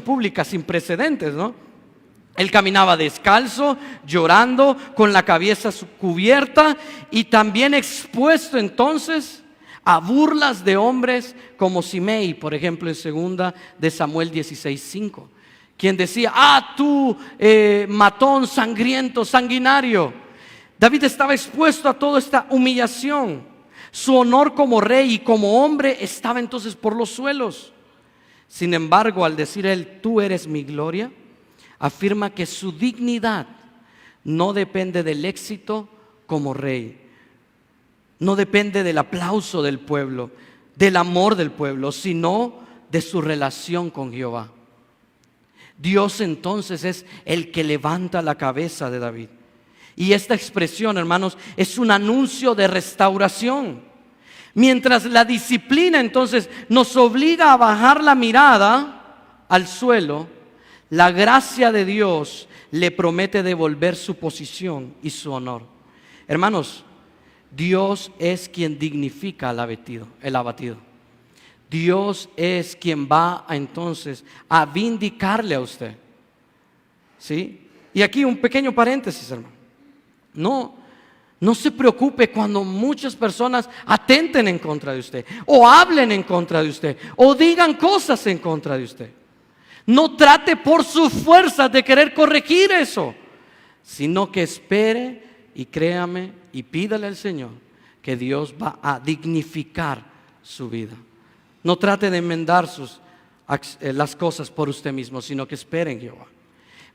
pública sin precedentes, ¿no? Él caminaba descalzo, llorando, con la cabeza cubierta y también expuesto entonces a burlas de hombres como Simei, por ejemplo, en 2 de Samuel 16:5, quien decía: tú matón, sangriento, sanguinario. David estaba expuesto a toda esta humillación. Su honor como rey y como hombre estaba entonces por los suelos. Sin embargo, al decir él: tú eres mi gloria, afirma que su dignidad no depende del éxito como rey. No depende del aplauso del pueblo, del amor del pueblo, sino de su relación con Jehová. Dios entonces es el que levanta la cabeza de David. Y esta expresión, hermanos, es un anuncio de restauración. Mientras la disciplina entonces nos obliga a bajar la mirada al suelo, la gracia de Dios le promete devolver su posición y su honor. Hermanos, Dios es quien dignifica al abatido. Dios es quien va entonces a vindicarle a usted. ¿Sí? Y aquí un pequeño paréntesis, hermano. No se preocupe cuando muchas personas atenten en contra de usted, o hablen en contra de usted, o digan cosas en contra de usted. No trate por su fuerza de querer corregir eso, sino que espere y créame y pídale al Señor que Dios va a dignificar su vida. No trate de enmendar las cosas por usted mismo, sino que espere en Jehová.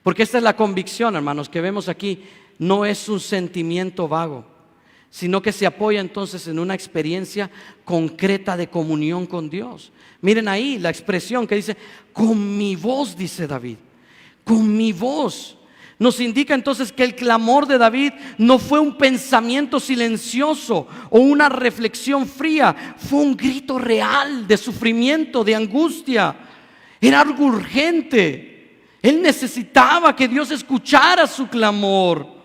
Porque esta es la convicción, hermanos, que vemos aquí. No es un sentimiento vago, sino que se apoya entonces en una experiencia concreta de comunión con Dios. Miren ahí la expresión que dice: con mi voz, dice David, con mi voz. Nos indica entonces que el clamor de David no fue un pensamiento silencioso o una reflexión fría, fue un grito real de sufrimiento, de angustia. Era algo urgente. Él necesitaba que Dios escuchara su clamor.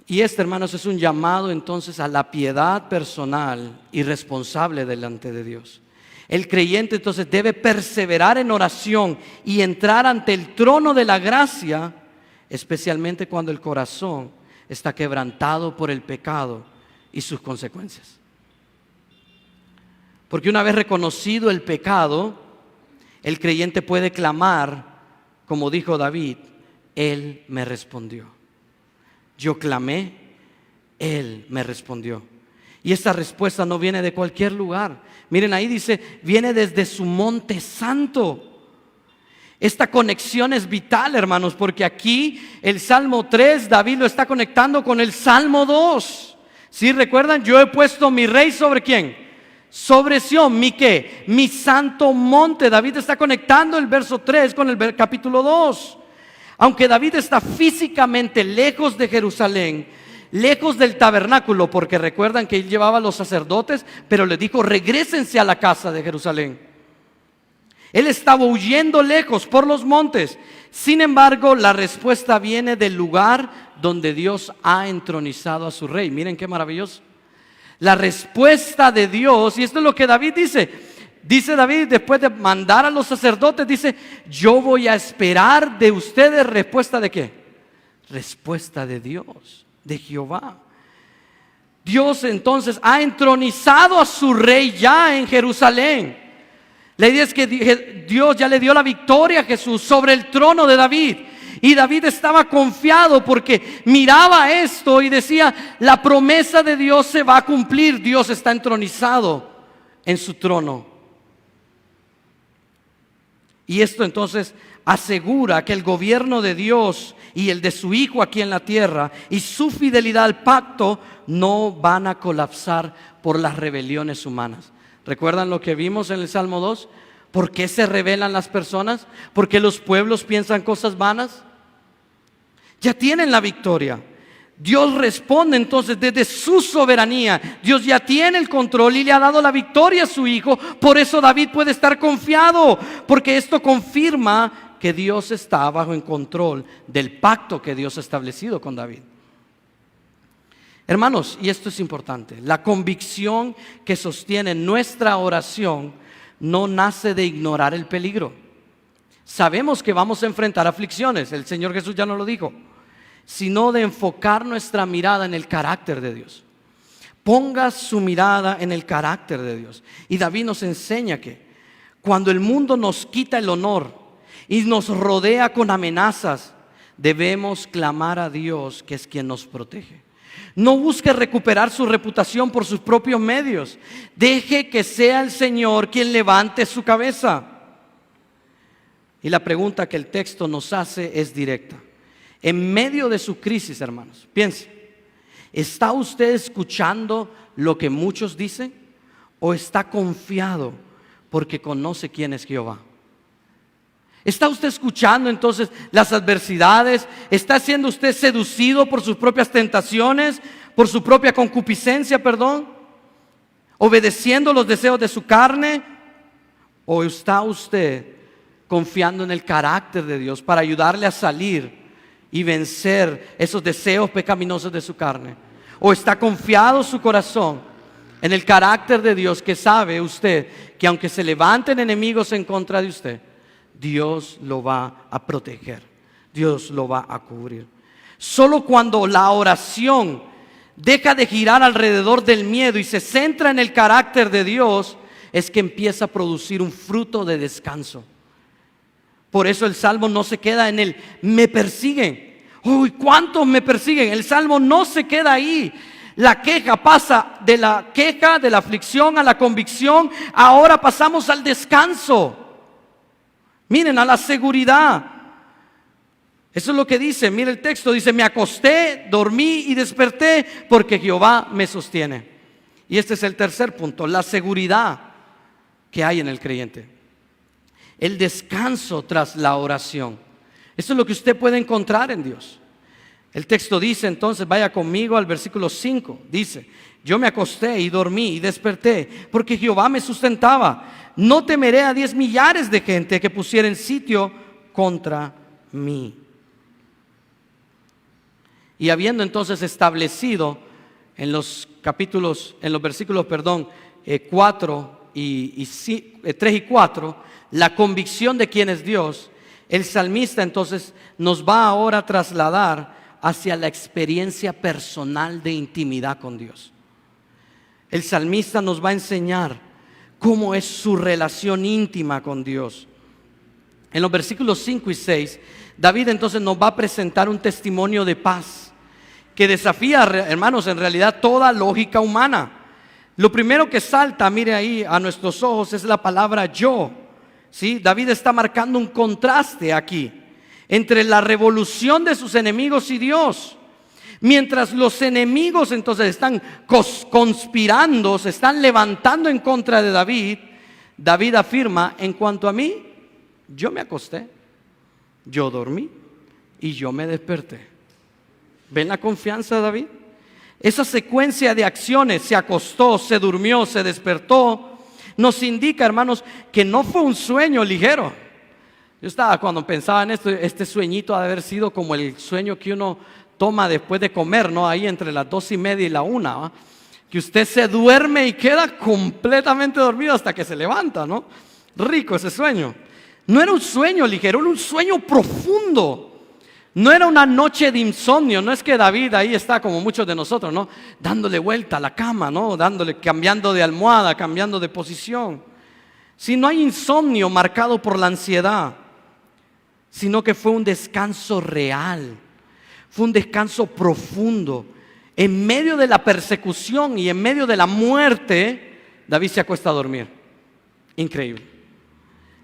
Y hermanos, es un llamado entonces a la piedad personal y responsable delante de Dios. El creyente entonces debe perseverar en oración y entrar ante el trono de la gracia, especialmente cuando el corazón está quebrantado por el pecado y sus consecuencias. Porque una vez reconocido el pecado, el creyente puede clamar, como dijo David: Él me respondió. Yo clamé, Él me respondió. Y esta respuesta no viene de cualquier lugar. Miren ahí dice: viene desde su monte santo. Esta conexión es vital, hermanos, porque aquí el Salmo 3, David lo está conectando con el Salmo 2. ¿Sí recuerdan? Yo he puesto mi rey ¿sobre quién? Sobre Sión. ¿Mi qué? Mi santo monte. David está conectando el verso 3 con el capítulo 2. Aunque David está físicamente lejos de Jerusalén, lejos del tabernáculo, porque recuerdan que él llevaba a los sacerdotes, pero les dijo: regrésense a la casa de Jerusalén. Él estaba huyendo lejos por los montes. Sin embargo, la respuesta viene del lugar donde Dios ha entronizado a su rey. Miren qué maravilloso. La respuesta de Dios, y esto es lo que David dice. Dice David, después de mandar a los sacerdotes, dice: yo voy a esperar de ustedes respuesta de ¿qué? Respuesta de Dios, de Jehová. Dios entonces ha entronizado a su rey ya en Jerusalén. La idea es que Dios ya le dio la victoria a Jesús sobre el trono de David. Y David estaba confiado porque miraba esto y decía: la promesa de Dios se va a cumplir. Dios está entronizado en su trono Y esto entonces asegura que el gobierno de Dios y el de su Hijo aquí en la tierra y su fidelidad al pacto no van a colapsar por las rebeliones humanas. ¿Recuerdan lo que vimos en el Salmo 2? ¿Por qué se rebelan las personas? ¿Por qué los pueblos piensan cosas vanas? Ya tienen la victoria. Dios responde entonces desde su soberanía. Dios ya tiene el control y le ha dado la victoria a su Hijo. Por eso David puede estar confiado, porque esto confirma que Dios está bajo el control del pacto que Dios ha establecido con David. Hermanos, y esto es importante, la convicción que sostiene nuestra oración no nace de ignorar el peligro. Sabemos que vamos a enfrentar aflicciones, el Señor Jesús ya nos lo dijo, sino de enfocar nuestra mirada en el carácter de Dios. Ponga su mirada en el carácter de Dios. Y David nos enseña que cuando el mundo nos quita el honor y nos rodea con amenazas, debemos clamar a Dios, que es quien nos protege. No busque recuperar su reputación por sus propios medios. Deje que sea el Señor quien levante su cabeza. Y la pregunta que el texto nos hace es directa. En medio de su crisis, hermanos, piense, ¿está usted escuchando lo que muchos dicen? ¿O está confiado porque conoce quién es Jehová? ¿Está usted escuchando entonces las adversidades? ¿Está siendo usted seducido por sus propias tentaciones? ¿Por su propia concupiscencia, obedeciendo los deseos de su carne? ¿O está usted confiando en el carácter de Dios para ayudarle a salir y vencer esos deseos pecaminosos de su carne? ¿O está confiado su corazón en el carácter de Dios, que sabe usted que aunque se levanten enemigos en contra de usted, Dios lo va a proteger, Dios lo va a cubrir? Solo cuando la oración deja de girar alrededor del miedo y se centra en el carácter de Dios, es que empieza a producir un fruto de descanso. Por eso el Salmo no se queda en el me persiguen. Uy, ¿cuántos me persiguen? El Salmo no se queda ahí. La queja pasa de la queja, de la aflicción a la convicción. Ahora pasamos al descanso. Miren, a la seguridad. Eso es lo que dice, mire el texto, dice: me acosté, dormí y desperté porque Jehová me sostiene. Y este es el tercer punto, la seguridad que hay en el creyente. El descanso tras la oración. Eso es lo que usted puede encontrar en Dios. El texto dice entonces, vaya conmigo al versículo 5, dice: yo me acosté y dormí y desperté porque Jehová me sustentaba. No temeré a 10 millares de gente que pusieren sitio contra mí. Y habiendo entonces establecido en los versículos 4 3 y 4, la convicción de quién es Dios, el salmista entonces nos va ahora a trasladar hacia la experiencia personal de intimidad con Dios. El salmista nos va a enseñar cómo es su relación íntima con Dios. En los versículos 5 y 6, David entonces nos va a presentar un testimonio de paz que desafía, hermanos, en realidad toda lógica humana. Lo primero que salta, mire ahí, a nuestros ojos es la palabra yo. ¿Sí? David está marcando un contraste aquí entre la revolución de sus enemigos y Dios. Mientras los enemigos entonces están conspirando, se están levantando en contra de David, David afirma: en cuanto a mí, yo me acosté, yo dormí y yo me desperté. ¿Ven la confianza de David? Esa secuencia de acciones, se acostó, se durmió, se despertó, nos indica, hermanos, que no fue un sueño ligero. Yo estaba, cuando pensaba en esto, este sueñito ha de haber sido como el sueño que uno toma después de comer, ¿no? Ahí entre las 2:30 y la 1, ¿no? Que usted se duerme y queda completamente dormido hasta que se levanta, ¿no? Rico ese sueño. No era un sueño ligero, era un sueño profundo. No era una noche de insomnio. No es que David ahí está como muchos de nosotros, ¿no? Dándole vuelta a la cama, ¿no? Cambiando de almohada, cambiando de posición. Si no hay insomnio marcado por la ansiedad, sino que fue un descanso real, fue un descanso profundo. En medio de la persecución y en medio de la muerte, David se acuesta a dormir. Increíble.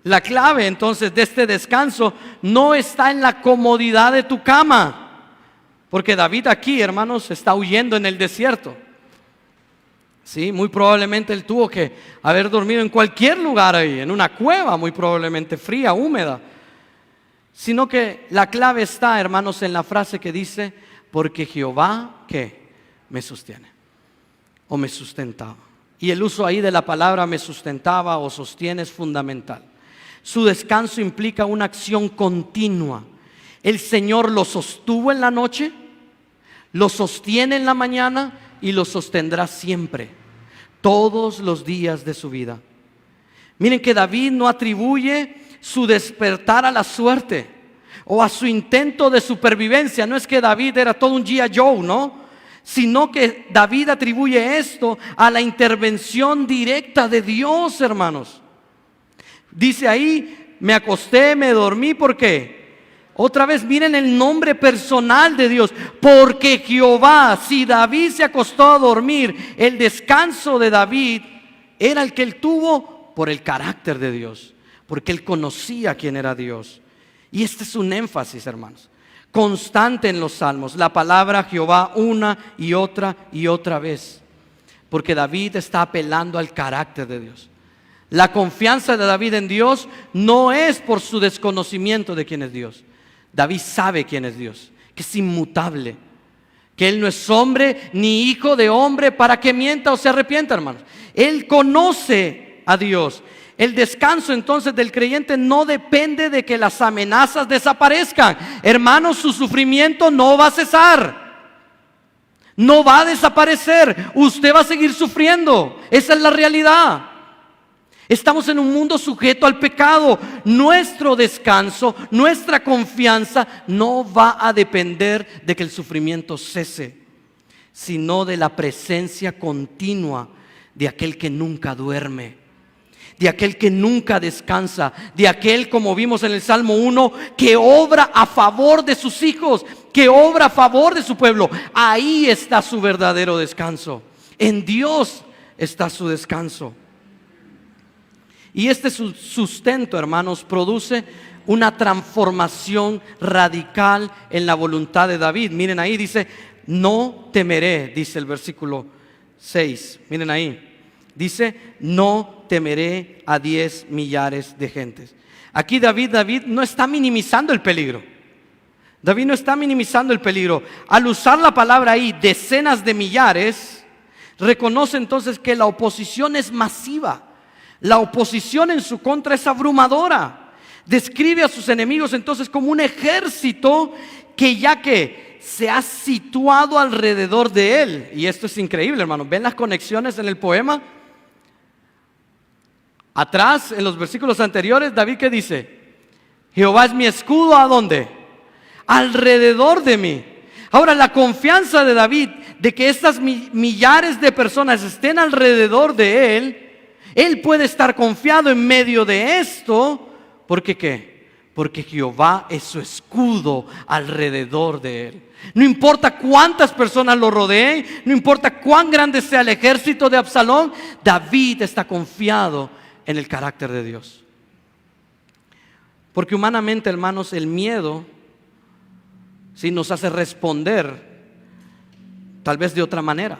La clave entonces de este descanso no está en la comodidad de tu cama, porque David aquí, hermanos, está huyendo en el desierto. Sí, muy probablemente él tuvo que haber dormido en cualquier lugar ahí, en una cueva muy probablemente fría, húmeda. Sino que la clave está, hermanos, en la frase que dice, porque Jehová, ¿qué? Me sostiene o me sustentaba. Y el uso ahí de la palabra me sustentaba o sostiene es fundamental. Su descanso implica una acción continua. El Señor lo sostuvo en la noche, lo sostiene en la mañana y lo sostendrá siempre, todos los días de su vida. Miren que David no atribuye su despertar a la suerte o a su intento de supervivencia. No es que David era todo un G.I. Joe, ¿no? Sino que David atribuye esto a la intervención directa de Dios, hermanos. Dice ahí, me acosté, me dormí, ¿por qué? Otra vez miren el nombre personal de Dios, porque Jehová. Si David se acostó a dormir, el descanso de David era el que él tuvo por el carácter de Dios, porque él conocía quién era Dios. Y este es un énfasis, hermanos, constante en los salmos, la palabra Jehová una y otra vez, porque David está apelando al carácter de Dios. La confianza de David en Dios no es por su desconocimiento de quién es Dios. David sabe quién es Dios, que es inmutable, que Él no es hombre ni hijo de hombre para que mienta o se arrepienta, hermanos. Él conoce a Dios. El descanso entonces del creyente no depende de que las amenazas desaparezcan. Hermanos, su sufrimiento no va a cesar, no va a desaparecer. Usted va a seguir sufriendo. Esa es la realidad. Estamos en un mundo sujeto al pecado. Nuestro descanso, nuestra confianza no va a depender de que el sufrimiento cese, sino de la presencia continua de aquel que nunca duerme, de aquel que nunca descansa, de aquel, como vimos en el Salmo 1, que obra a favor de sus hijos, que obra a favor de su pueblo. Ahí está su verdadero descanso. En Dios está su descanso. Y este sustento, hermanos, produce una transformación radical en la voluntad de David. Miren ahí, dice, no temeré, dice el versículo 6. Miren ahí, dice, no temeré a 10 millares de gentes. Aquí David no está minimizando el peligro. David no está minimizando el peligro. Al usar la palabra ahí, decenas de millares, reconoce entonces que la oposición es masiva. La oposición en su contra es abrumadora. Describe a sus enemigos entonces como un ejército que ya que se ha situado alrededor de él. Y esto es increíble, hermano. ¿Ven las conexiones en el poema? Atrás, en los versículos anteriores, David, ¿qué dice? Jehová es mi escudo, ¿a dónde? Alrededor de mí. Ahora, la confianza de David de que estas millares de personas estén alrededor de él puede estar confiado en medio de esto. ¿Porque qué? Porque Jehová es su escudo alrededor de él. No importa cuántas personas lo rodeen, no importa cuán grande sea el ejército de Absalón, David está confiado en el carácter de Dios. Porque humanamente, hermanos, el miedo sí nos hace responder tal vez de otra manera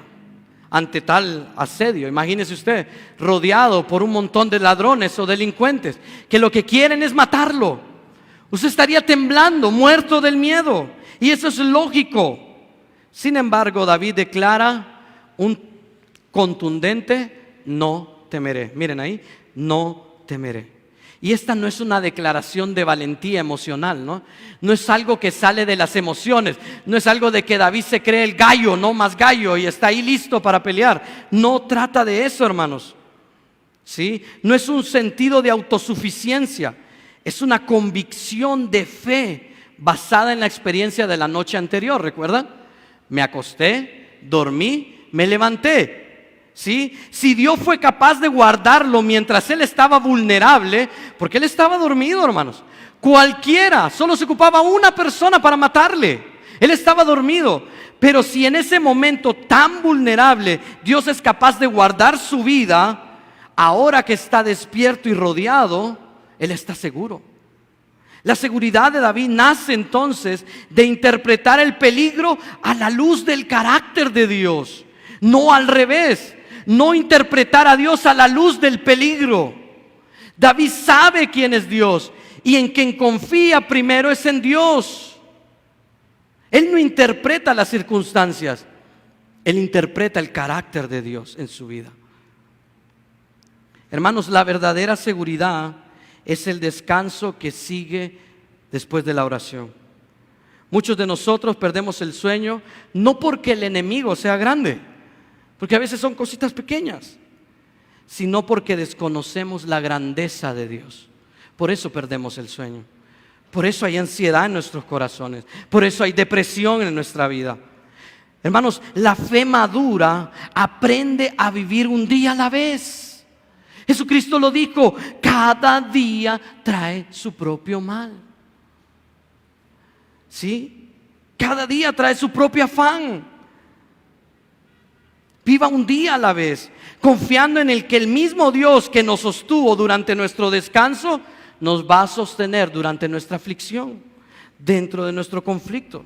ante tal asedio. Imagínese usted rodeado por un montón de ladrones o delincuentes que lo que quieren es matarlo. Usted estaría temblando, muerto del miedo, y eso es lógico. Sin embargo, David declara un contundente no temeré. Miren ahí, no temeré. Y esta no es una declaración de valentía emocional, ¿no? No es algo que sale de las emociones. No es algo de que David se cree el gallo, no más gallo, y está ahí listo para pelear. No trata de eso, hermanos. ¿Sí? No es un sentido de autosuficiencia. Es una convicción de fe basada en la experiencia de la noche anterior. ¿Recuerdan? Me acosté, dormí, me levanté. ¿Sí? Si Dios fue capaz de guardarlo mientras él estaba vulnerable, porque él estaba dormido, hermanos. Cualquiera, solo se ocupaba una persona para matarle. Él estaba dormido. Pero si en ese momento tan vulnerable Dios es capaz de guardar su vida, ahora que está despierto y rodeado, él está seguro. La seguridad de David nace entonces de interpretar el peligro a la luz del carácter de Dios, no al revés, no interpretar a Dios a la luz del peligro. David sabe quién es Dios y en quien confía primero es en Dios. Él no interpreta las circunstancias, él interpreta el carácter de Dios en su vida. Hermanos, la verdadera seguridad es el descanso que sigue después de la oración. Muchos de nosotros perdemos el sueño no porque el enemigo sea grande, porque a veces son cositas pequeñas, sino porque desconocemos la grandeza de Dios. Por eso perdemos el sueño. Por eso hay ansiedad en nuestros corazones. Por eso hay depresión en nuestra vida. Hermanos, la fe madura aprende a vivir un día a la vez. Jesucristo lo dijo, cada día trae su propio mal. ¿Sí? Cada día trae su propio afán. Viva un día a la vez, confiando en el que el mismo Dios que nos sostuvo durante nuestro descanso, nos va a sostener durante nuestra aflicción, dentro de nuestro conflicto.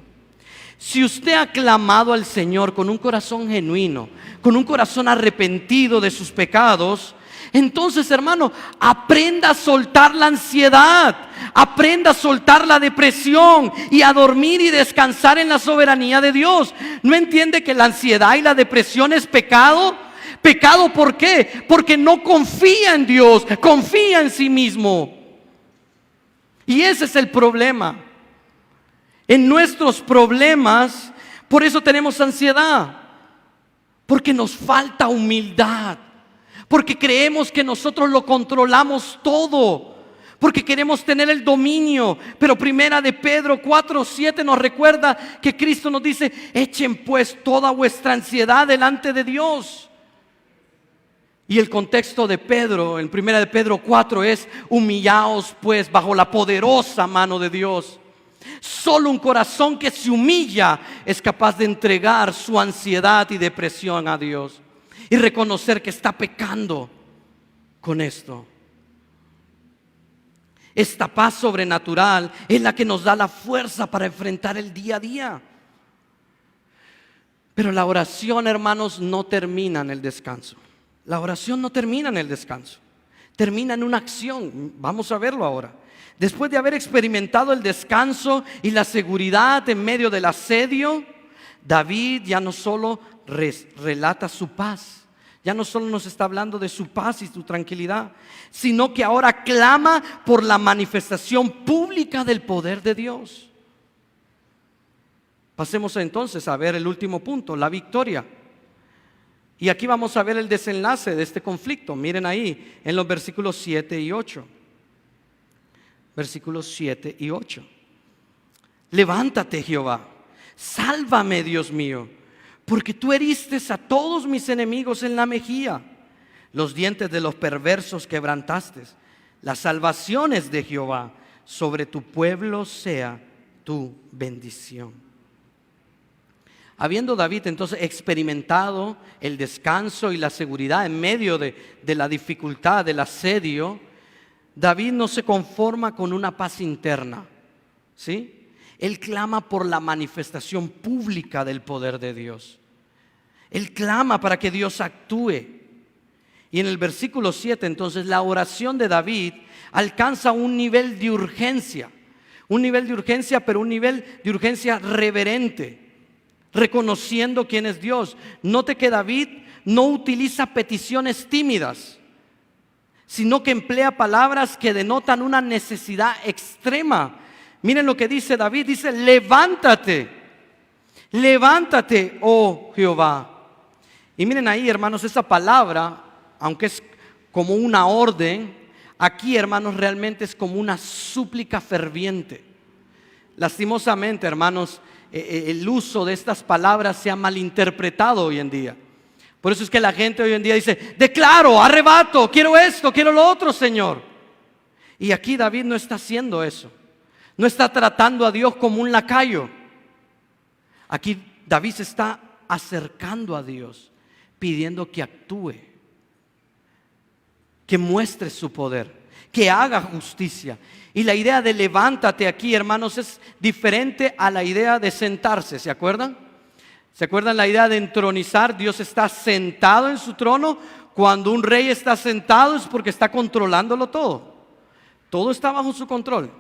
Si usted ha clamado al Señor con un corazón genuino, con un corazón arrepentido de sus pecados, entonces, hermano, aprenda a soltar la ansiedad, aprenda a soltar la depresión y a dormir y descansar en la soberanía de Dios. ¿No entiende que la ansiedad y la depresión es pecado? ¿Pecado por qué? Porque no confía en Dios, confía en sí mismo. Y ese es el problema. En nuestros problemas, por eso tenemos ansiedad, porque nos falta humildad. Porque creemos que nosotros lo controlamos todo, porque queremos tener el dominio. Pero primera de Pedro 4:7 nos recuerda que Cristo nos dice: echen pues toda vuestra ansiedad delante de Dios. Y el contexto de Pedro, en primera de Pedro 4, es: humillaos pues bajo la poderosa mano de Dios. Solo un corazón que se humilla es capaz de entregar su ansiedad y depresión a Dios y reconocer que está pecando con esto. Esta paz sobrenatural es la que nos da la fuerza para enfrentar el día a día. Pero la oración, hermanos, no termina en el descanso. La oración no termina en el descanso, termina en una acción. Vamos a verlo ahora. Después de haber experimentado el descanso y la seguridad en medio del asedio, David ya no solo relata su paz, ya no solo nos está hablando de su paz y su tranquilidad, sino que ahora clama por la manifestación pública del poder de Dios. Pasemos entonces a ver el último punto, la victoria. Y aquí vamos a ver el desenlace de este conflicto. Miren ahí en los versículos 7 y 8. Versículos 7 y 8. Levántate, Jehová, sálvame, Dios mío, porque tú heriste a todos mis enemigos en la mejilla. Los dientes de los perversos quebrantaste. Las salvaciones de Jehová, sobre tu pueblo sea tu bendición. Habiendo David entonces experimentado el descanso y la seguridad en medio de la dificultad, del asedio, David no se conforma con una paz interna, ¿sí? Él clama por la manifestación pública del poder de Dios. Él clama para que Dios actúe. Y en el versículo 7, entonces, la oración de David alcanza un nivel de urgencia. Un nivel de urgencia, pero un nivel de urgencia reverente, reconociendo quién es Dios. Note que David no utiliza peticiones tímidas, sino que emplea palabras que denotan una necesidad extrema. Miren lo que dice David, dice: levántate, levántate, oh Jehová. Y miren ahí, hermanos, esa palabra, aunque es como una orden, aquí, hermanos, realmente es como una súplica ferviente. Lastimosamente, hermanos, el uso de estas palabras se ha malinterpretado hoy en día. Por eso es que la gente hoy en día dice: declaro, arrebato, quiero esto, quiero lo otro, Señor. Y aquí David no está haciendo eso. No está tratando a Dios como un lacayo. Aquí David se está acercando a Dios, pidiendo que actúe, que muestre su poder, que haga justicia. Y la idea de levántate aquí, hermanos, es diferente a la idea de sentarse, ¿se acuerdan? ¿Se acuerdan la idea de entronizar? Dios está sentado en su trono. Cuando un rey está sentado es porque está controlándolo todo. Todo está bajo su control.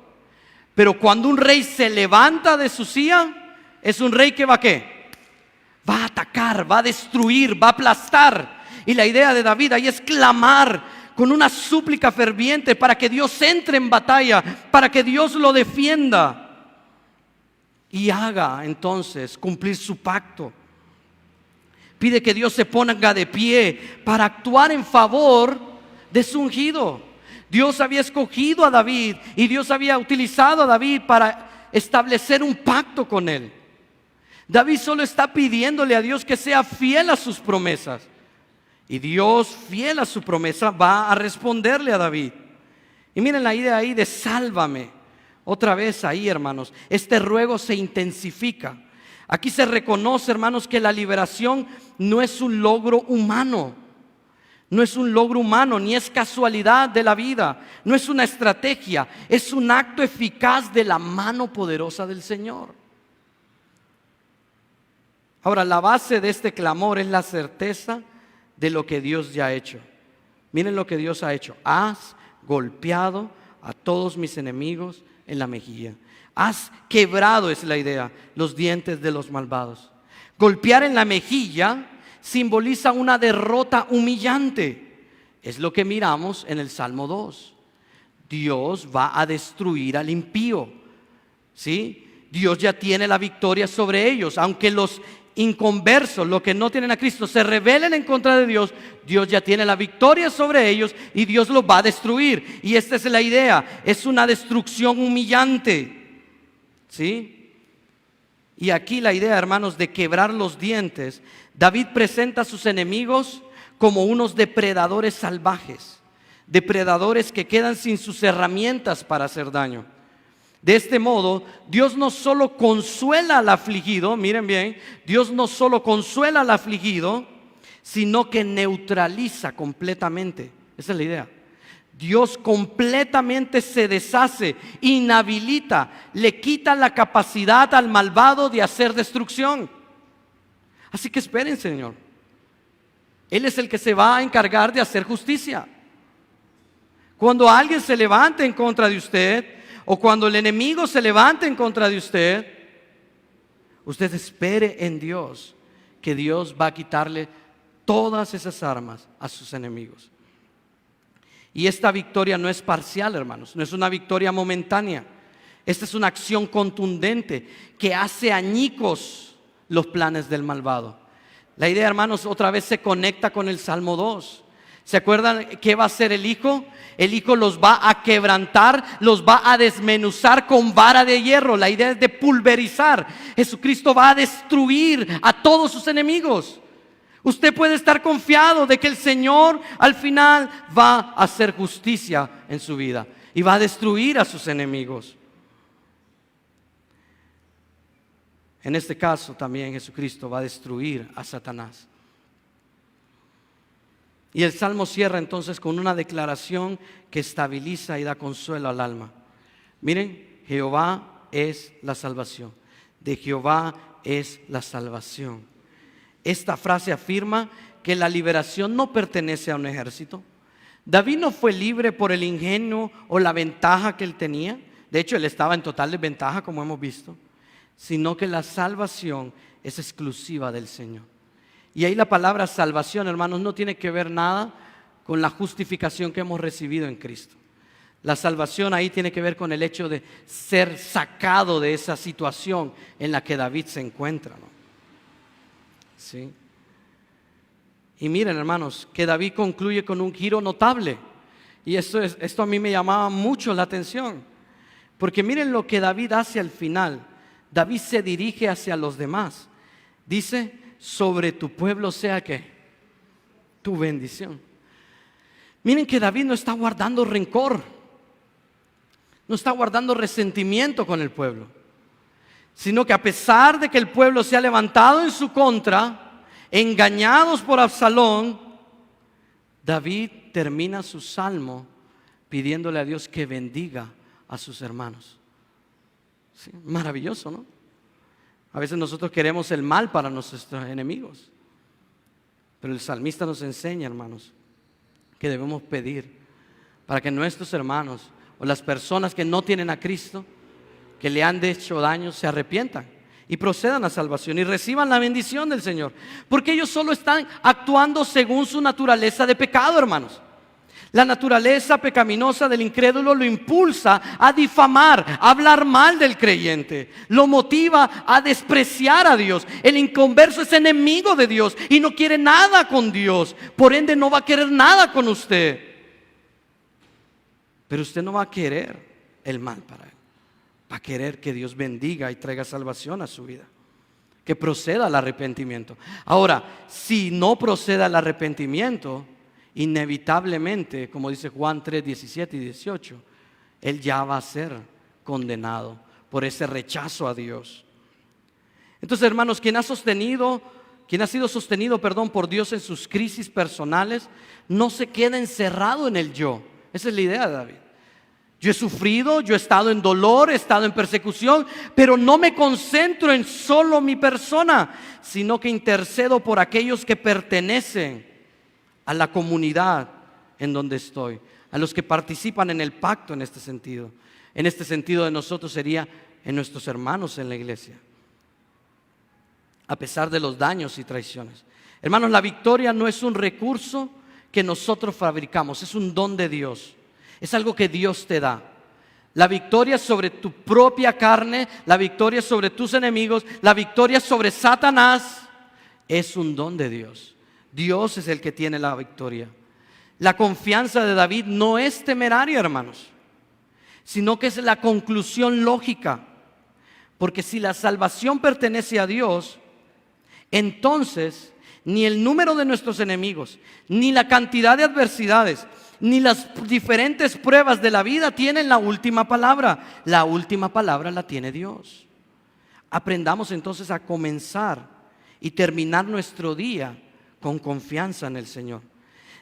Pero cuando un rey se levanta de su silla, es un rey que va a ¿qué? Va a atacar, va a destruir, va a aplastar. Y la idea de David ahí es clamar con una súplica ferviente para que Dios entre en batalla, para que Dios lo defienda y haga entonces cumplir su pacto. Pide que Dios se ponga de pie para actuar en favor de su ungido. Dios había escogido a David y Dios había utilizado a David para establecer un pacto con él. David solo está pidiéndole a Dios que sea fiel a sus promesas. Y Dios, fiel a su promesa, va a responderle a David. Y miren la idea ahí de sálvame. Otra vez ahí, hermanos, este ruego se intensifica. Aquí se reconoce, hermanos, que la liberación no es un logro humano. No es un logro humano, ni es casualidad de la vida. No es una estrategia, es un acto eficaz de la mano poderosa del Señor. Ahora, la base de este clamor es la certeza de lo que Dios ya ha hecho. Miren lo que Dios ha hecho. Has golpeado a todos mis enemigos en la mejilla. Has quebrado, es la idea, los dientes de los malvados. Golpear en la mejilla simboliza una derrota humillante. Es lo que miramos en el Salmo 2. Dios va a destruir al impío, ¿sí? Dios ya tiene la victoria sobre ellos. Aunque los inconversos, los que no tienen a Cristo, se rebelen en contra de Dios, Dios ya tiene la victoria sobre ellos y Dios los va a destruir. Y esta es la idea, es una destrucción humillante, ¿sí? Y aquí la idea, hermanos, de quebrar los dientes. David presenta a sus enemigos como unos depredadores salvajes, depredadores que quedan sin sus herramientas para hacer daño. De este modo, Dios no solo consuela al afligido, miren bien, Dios no solo consuela al afligido, sino que neutraliza completamente. Esa es la idea. Dios completamente se deshace, inhabilita, le quita la capacidad al malvado de hacer destrucción. Así que esperen, Señor. Él es el que se va a encargar de hacer justicia. Cuando alguien se levante en contra de usted, o cuando el enemigo se levante en contra de usted, usted espere en Dios, que Dios va a quitarle todas esas armas a sus enemigos. Y esta victoria no es parcial, hermanos, no es una victoria momentánea. Esta es una acción contundente que hace añicos los planes del malvado. La idea, hermanos, otra vez se conecta con el Salmo 2. ¿Se acuerdan qué va a hacer el Hijo? El Hijo los va a quebrantar, los va a desmenuzar con vara de hierro. La idea es de pulverizar. Jesucristo va a destruir a todos sus enemigos. Usted puede estar confiado de que el Señor al final va a hacer justicia en su vida y va a destruir a sus enemigos. En este caso también Jesucristo va a destruir a Satanás. Y el Salmo cierra entonces con una declaración que estabiliza y da consuelo al alma. Miren, Jehová es la salvación. De Jehová es la salvación. Esta frase afirma que la liberación no pertenece a un ejército. David no fue libre por el ingenio o la ventaja que él tenía. De hecho, él estaba en total desventaja, como hemos visto. Sino que la salvación es exclusiva del Señor. Y ahí la palabra salvación, hermanos, no tiene que ver nada con la justificación que hemos recibido en Cristo. La salvación ahí tiene que ver con el hecho de ser sacado de esa situación en la que David se encuentra, ¿no? ¿Sí? Y miren, hermanos, que David concluye con un giro notable. Y esto a mí me llamaba mucho la atención. Porque miren lo que David hace al final. David se dirige hacia los demás. Dice: sobre tu pueblo sea que tu bendición. Miren que David no está guardando rencor, no está guardando resentimiento con el pueblo, sino que a pesar de que el pueblo se ha levantado en su contra, engañados por Absalón, David termina su salmo pidiéndole a Dios que bendiga a sus hermanos. Sí, maravilloso, ¿no? A veces nosotros queremos el mal para nuestros enemigos, pero el salmista nos enseña, hermanos, que debemos pedir para que nuestros hermanos o las personas que no tienen a Cristo, que le han hecho daño, se arrepientan y procedan a salvación y reciban la bendición del Señor, porque ellos solo están actuando según su naturaleza de pecado, hermanos. La naturaleza pecaminosa del incrédulo lo impulsa a difamar, a hablar mal del creyente, lo motiva a despreciar a Dios. El inconverso es enemigo de Dios y no quiere nada con Dios, por ende no va a querer nada con usted. Pero usted no va a querer el mal para él, va a querer que Dios bendiga y traiga salvación a su vida, que proceda al arrepentimiento. Ahora, si no procede al arrepentimiento, inevitablemente, como dice Juan 3, 17 y 18, él ya va a ser condenado por ese rechazo a Dios. Entonces, hermanos, quien ha sido sostenido por Dios en sus crisis personales, no se queda encerrado en el yo. Esa es la idea de David. Yo he sufrido, yo he estado en dolor, he estado en persecución, pero no me concentro en solo mi persona, sino que intercedo por aquellos que pertenecen a la comunidad en donde estoy, a los que participan en el pacto en este sentido. En este sentido de nosotros sería en nuestros hermanos en la iglesia, a pesar de los daños y traiciones. Hermanos, la victoria no es un recurso que nosotros fabricamos, es un don de Dios, es algo que Dios te da. La victoria sobre tu propia carne, la victoria sobre tus enemigos, la victoria sobre Satanás, es un don de Dios. Dios es el que tiene la victoria. La confianza de David no es temeraria, hermanos, sino que es la conclusión lógica. Porque si la salvación pertenece a Dios, entonces ni el número de nuestros enemigos, ni la cantidad de adversidades, ni las diferentes pruebas de la vida tienen la última palabra. La última palabra la tiene Dios. Aprendamos entonces a comenzar y terminar nuestro día con confianza en el Señor.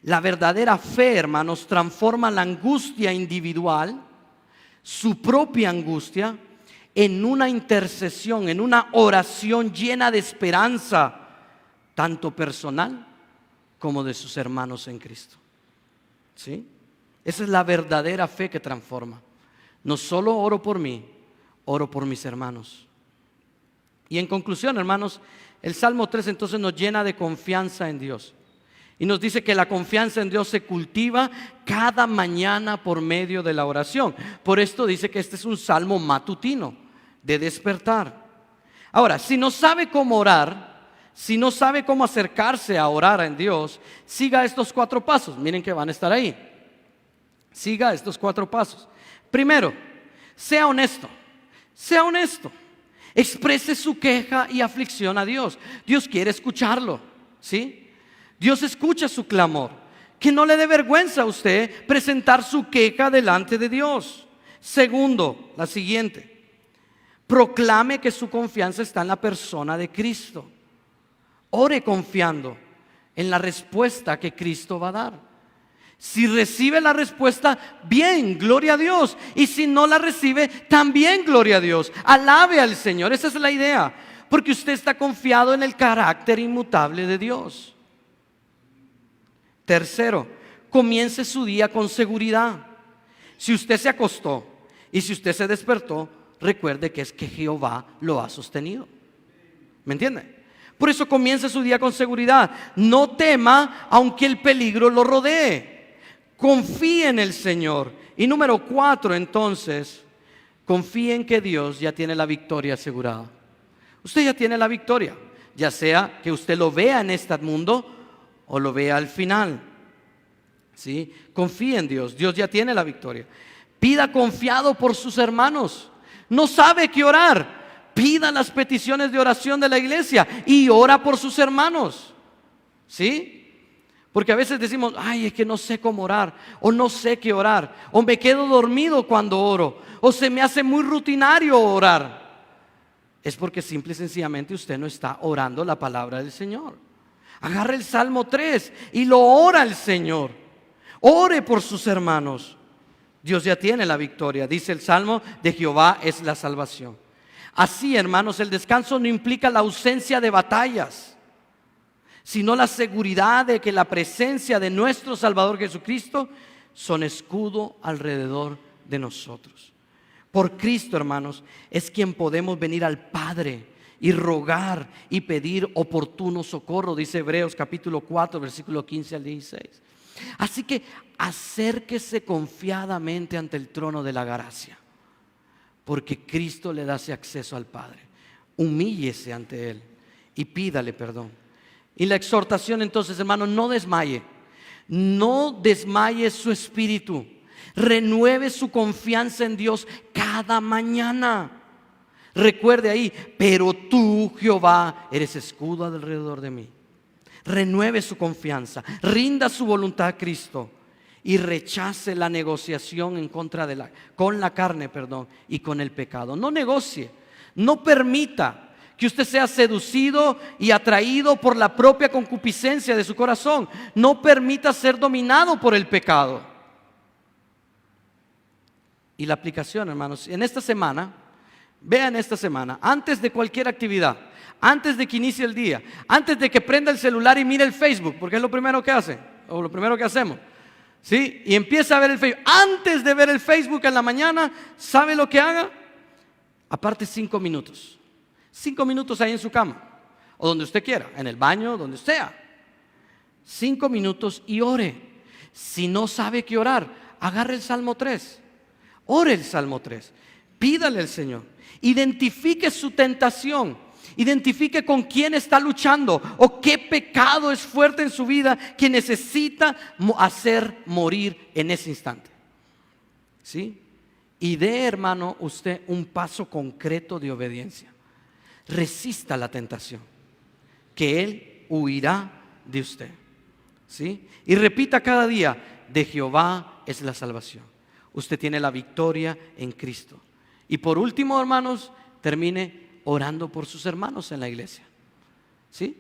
La verdadera fe, hermanos, transforma la angustia individual, su propia angustia, en una intercesión, en una oración llena de esperanza, tanto personal como de sus hermanos en Cristo. ¿Sí? Esa es la verdadera fe que transforma. No solo oro por mí, oro por mis hermanos. Y en conclusión, hermanos, el Salmo 3 entonces nos llena de confianza en Dios. Y nos dice que la confianza en Dios se cultiva cada mañana por medio de la oración. Por esto dice que este es un salmo matutino, de despertar. Ahora, si no sabe cómo orar, si no sabe cómo acercarse a orar en Dios, siga estos 4 pasos. Miren que van a estar ahí. Siga estos 4 pasos. Primero, sea honesto. Sea honesto. Exprese su queja y aflicción a Dios. Dios quiere escucharlo, ¿sí? Dios escucha su clamor. Que no le dé vergüenza a usted presentar su queja delante de Dios. Segundo, la siguiente: proclame que su confianza está en la persona de Cristo. Ore confiando en la respuesta que Cristo va a dar. Si recibe la respuesta, bien, gloria a Dios. Y si no la recibe, también gloria a Dios. Alabe al Señor, esa es la idea. Porque usted está confiado en el carácter inmutable de Dios. Tercero, comience su día con seguridad. Si usted se acostó y si usted se despertó, recuerde que es que Jehová lo ha sostenido. ¿Me entiende? Por eso comience su día con seguridad. No tema aunque el peligro lo rodee. Confíe en el Señor. Y número 4, entonces, confíe en que Dios ya tiene la victoria asegurada. Usted ya tiene la victoria, ya sea que usted lo vea en este mundo o lo vea al final. ¿Sí? Confíe en Dios, Dios ya tiene la victoria. Pida confiado por sus hermanos. No sabe qué orar, pida las peticiones de oración de la iglesia y ora por sus hermanos. ¿Sí? Porque a veces decimos, ay, es que no sé cómo orar, o no sé qué orar, o me quedo dormido cuando oro, o se me hace muy rutinario orar. Es porque simple y sencillamente usted no está orando la palabra del Señor. Agarre el Salmo 3 y lo ora el Señor. Ore por sus hermanos. Dios ya tiene la victoria. Dice el Salmo, de Jehová es la salvación. Así, hermanos, el descanso no implica la ausencia de batallas, sino la seguridad de que la presencia de nuestro Salvador Jesucristo son escudo alrededor de nosotros. Por Cristo, hermanos, es quien podemos venir al Padre y rogar y pedir oportuno socorro, dice Hebreos capítulo 4, versículo 15 al 16. Así que acérquese confiadamente ante el trono de la gracia, porque Cristo le da ese acceso al Padre. Humíllese ante Él y pídale perdón. Y la exhortación entonces, hermano, no desmaye. No desmaye su espíritu. Renueve su confianza en Dios cada mañana. Recuerde ahí, pero tú, Jehová, eres escudo alrededor de mí. Renueve su confianza, rinda su voluntad a Cristo y rechace la negociación en contra de con la carne, y con el pecado. No negocie, no permita que usted sea seducido y atraído por la propia concupiscencia de su corazón. No permita ser dominado por el pecado. Y la aplicación, hermanos, en esta semana, vean esta semana, antes de cualquier actividad, antes de que inicie el día, antes de que prenda el celular y mire el Facebook, porque es lo primero que hace, o lo primero que hacemos, ¿sí? Y empieza a ver el Facebook. Antes de ver el Facebook en la mañana, ¿sabe lo que haga? Aparte 5 minutos. 5 minutos ahí en su cama, o donde usted quiera, en el baño, donde sea. 5 minutos y ore. Si no sabe qué orar, agarre el Salmo 3. Ore el Salmo 3. Pídale al Señor. Identifique su tentación. Identifique con quién está luchando o qué pecado es fuerte en su vida que necesita hacer morir en ese instante. ¿Sí? Y dé, hermano, usted un paso concreto de obediencia. Resista la tentación, que Él huirá de usted. ¿Sí? Y repita cada día, de Jehová es la salvación. Usted tiene la victoria en Cristo. Y por último, hermanos, termine orando por sus hermanos en la iglesia. ¿Sí?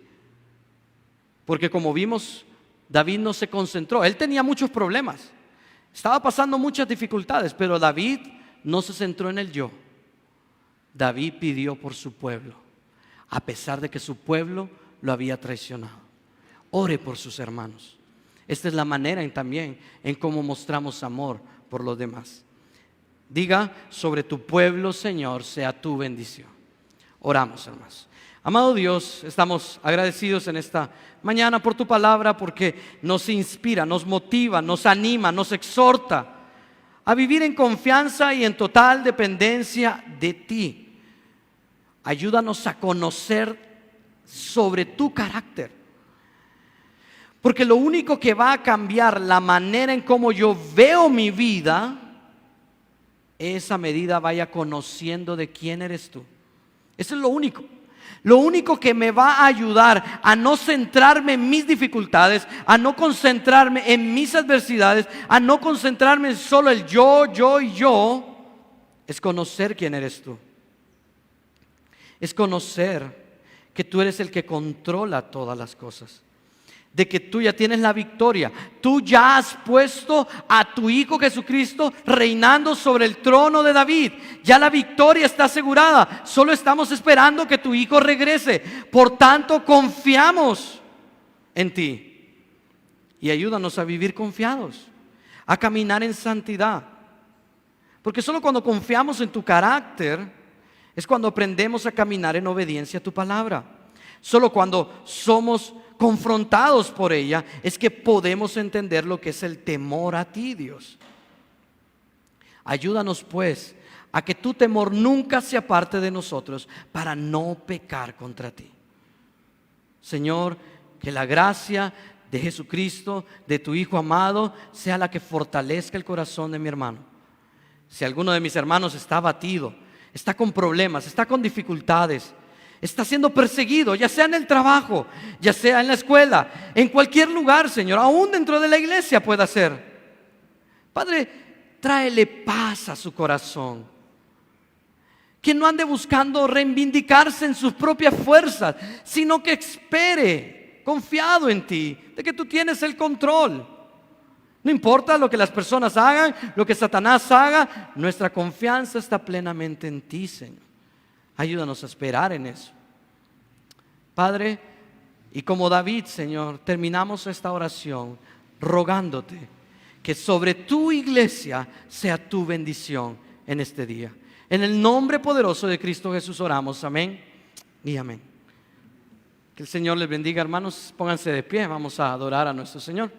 Porque como vimos, David no se concentró. Él tenía muchos problemas. Estaba pasando muchas dificultades, pero David no se centró en el yo. David pidió por su pueblo, a pesar de que su pueblo lo había traicionado. Ore por sus hermanos. Esta es la manera también en cómo mostramos amor por los demás. Diga, sobre tu pueblo, Señor, sea tu bendición. Oramos, hermanos. Amado Dios, estamos agradecidos en esta mañana por tu palabra, porque nos inspira, nos motiva, nos anima, nos exhorta a vivir en confianza y en total dependencia de ti. Ayúdanos a conocer sobre tu carácter, porque lo único que va a cambiar la manera en cómo yo veo mi vida es a medida vaya conociendo de quién eres tú. Eso es lo único. Lo único que me va a ayudar a no centrarme en mis dificultades, a no concentrarme en mis adversidades, a no concentrarme en solo el yo, es conocer quién eres tú. Es conocer que tú eres el que controla todas las cosas, de que tú ya tienes la victoria. Tú ya has puesto a tu Hijo Jesucristo reinando sobre el trono de David. Ya la victoria está asegurada. Solo estamos esperando que tu Hijo regrese. Por tanto, confiamos en ti. Y ayúdanos a vivir confiados, a caminar en santidad. Porque solo cuando confiamos en tu carácter es cuando aprendemos a caminar en obediencia a tu palabra. Solo cuando somos confrontados por ella es que podemos entender lo que es el temor a ti, Dios. Ayúdanos pues a que tu temor nunca se aparte de nosotros, para no pecar contra ti. Señor, que la gracia de Jesucristo, de tu Hijo amado, sea la que fortalezca el corazón de mi hermano. Si alguno de mis hermanos está abatido, está con problemas, está con dificultades, está siendo perseguido, ya sea en el trabajo, ya sea en la escuela, en cualquier lugar, Señor, aún dentro de la iglesia pueda ser. Padre, tráele paz a su corazón. Que no ande buscando reivindicarse en sus propias fuerzas, sino que espere, confiado en ti, de que tú tienes el control. No importa lo que las personas hagan, lo que Satanás haga, nuestra confianza está plenamente en ti, Señor. Ayúdanos a esperar en eso. Padre, y como David, Señor, terminamos esta oración rogándote que sobre tu iglesia sea tu bendición en este día. En el nombre poderoso de Cristo Jesús oramos, amén y amén. Que el Señor les bendiga, hermanos. Pónganse de pie, vamos a adorar a nuestro Señor.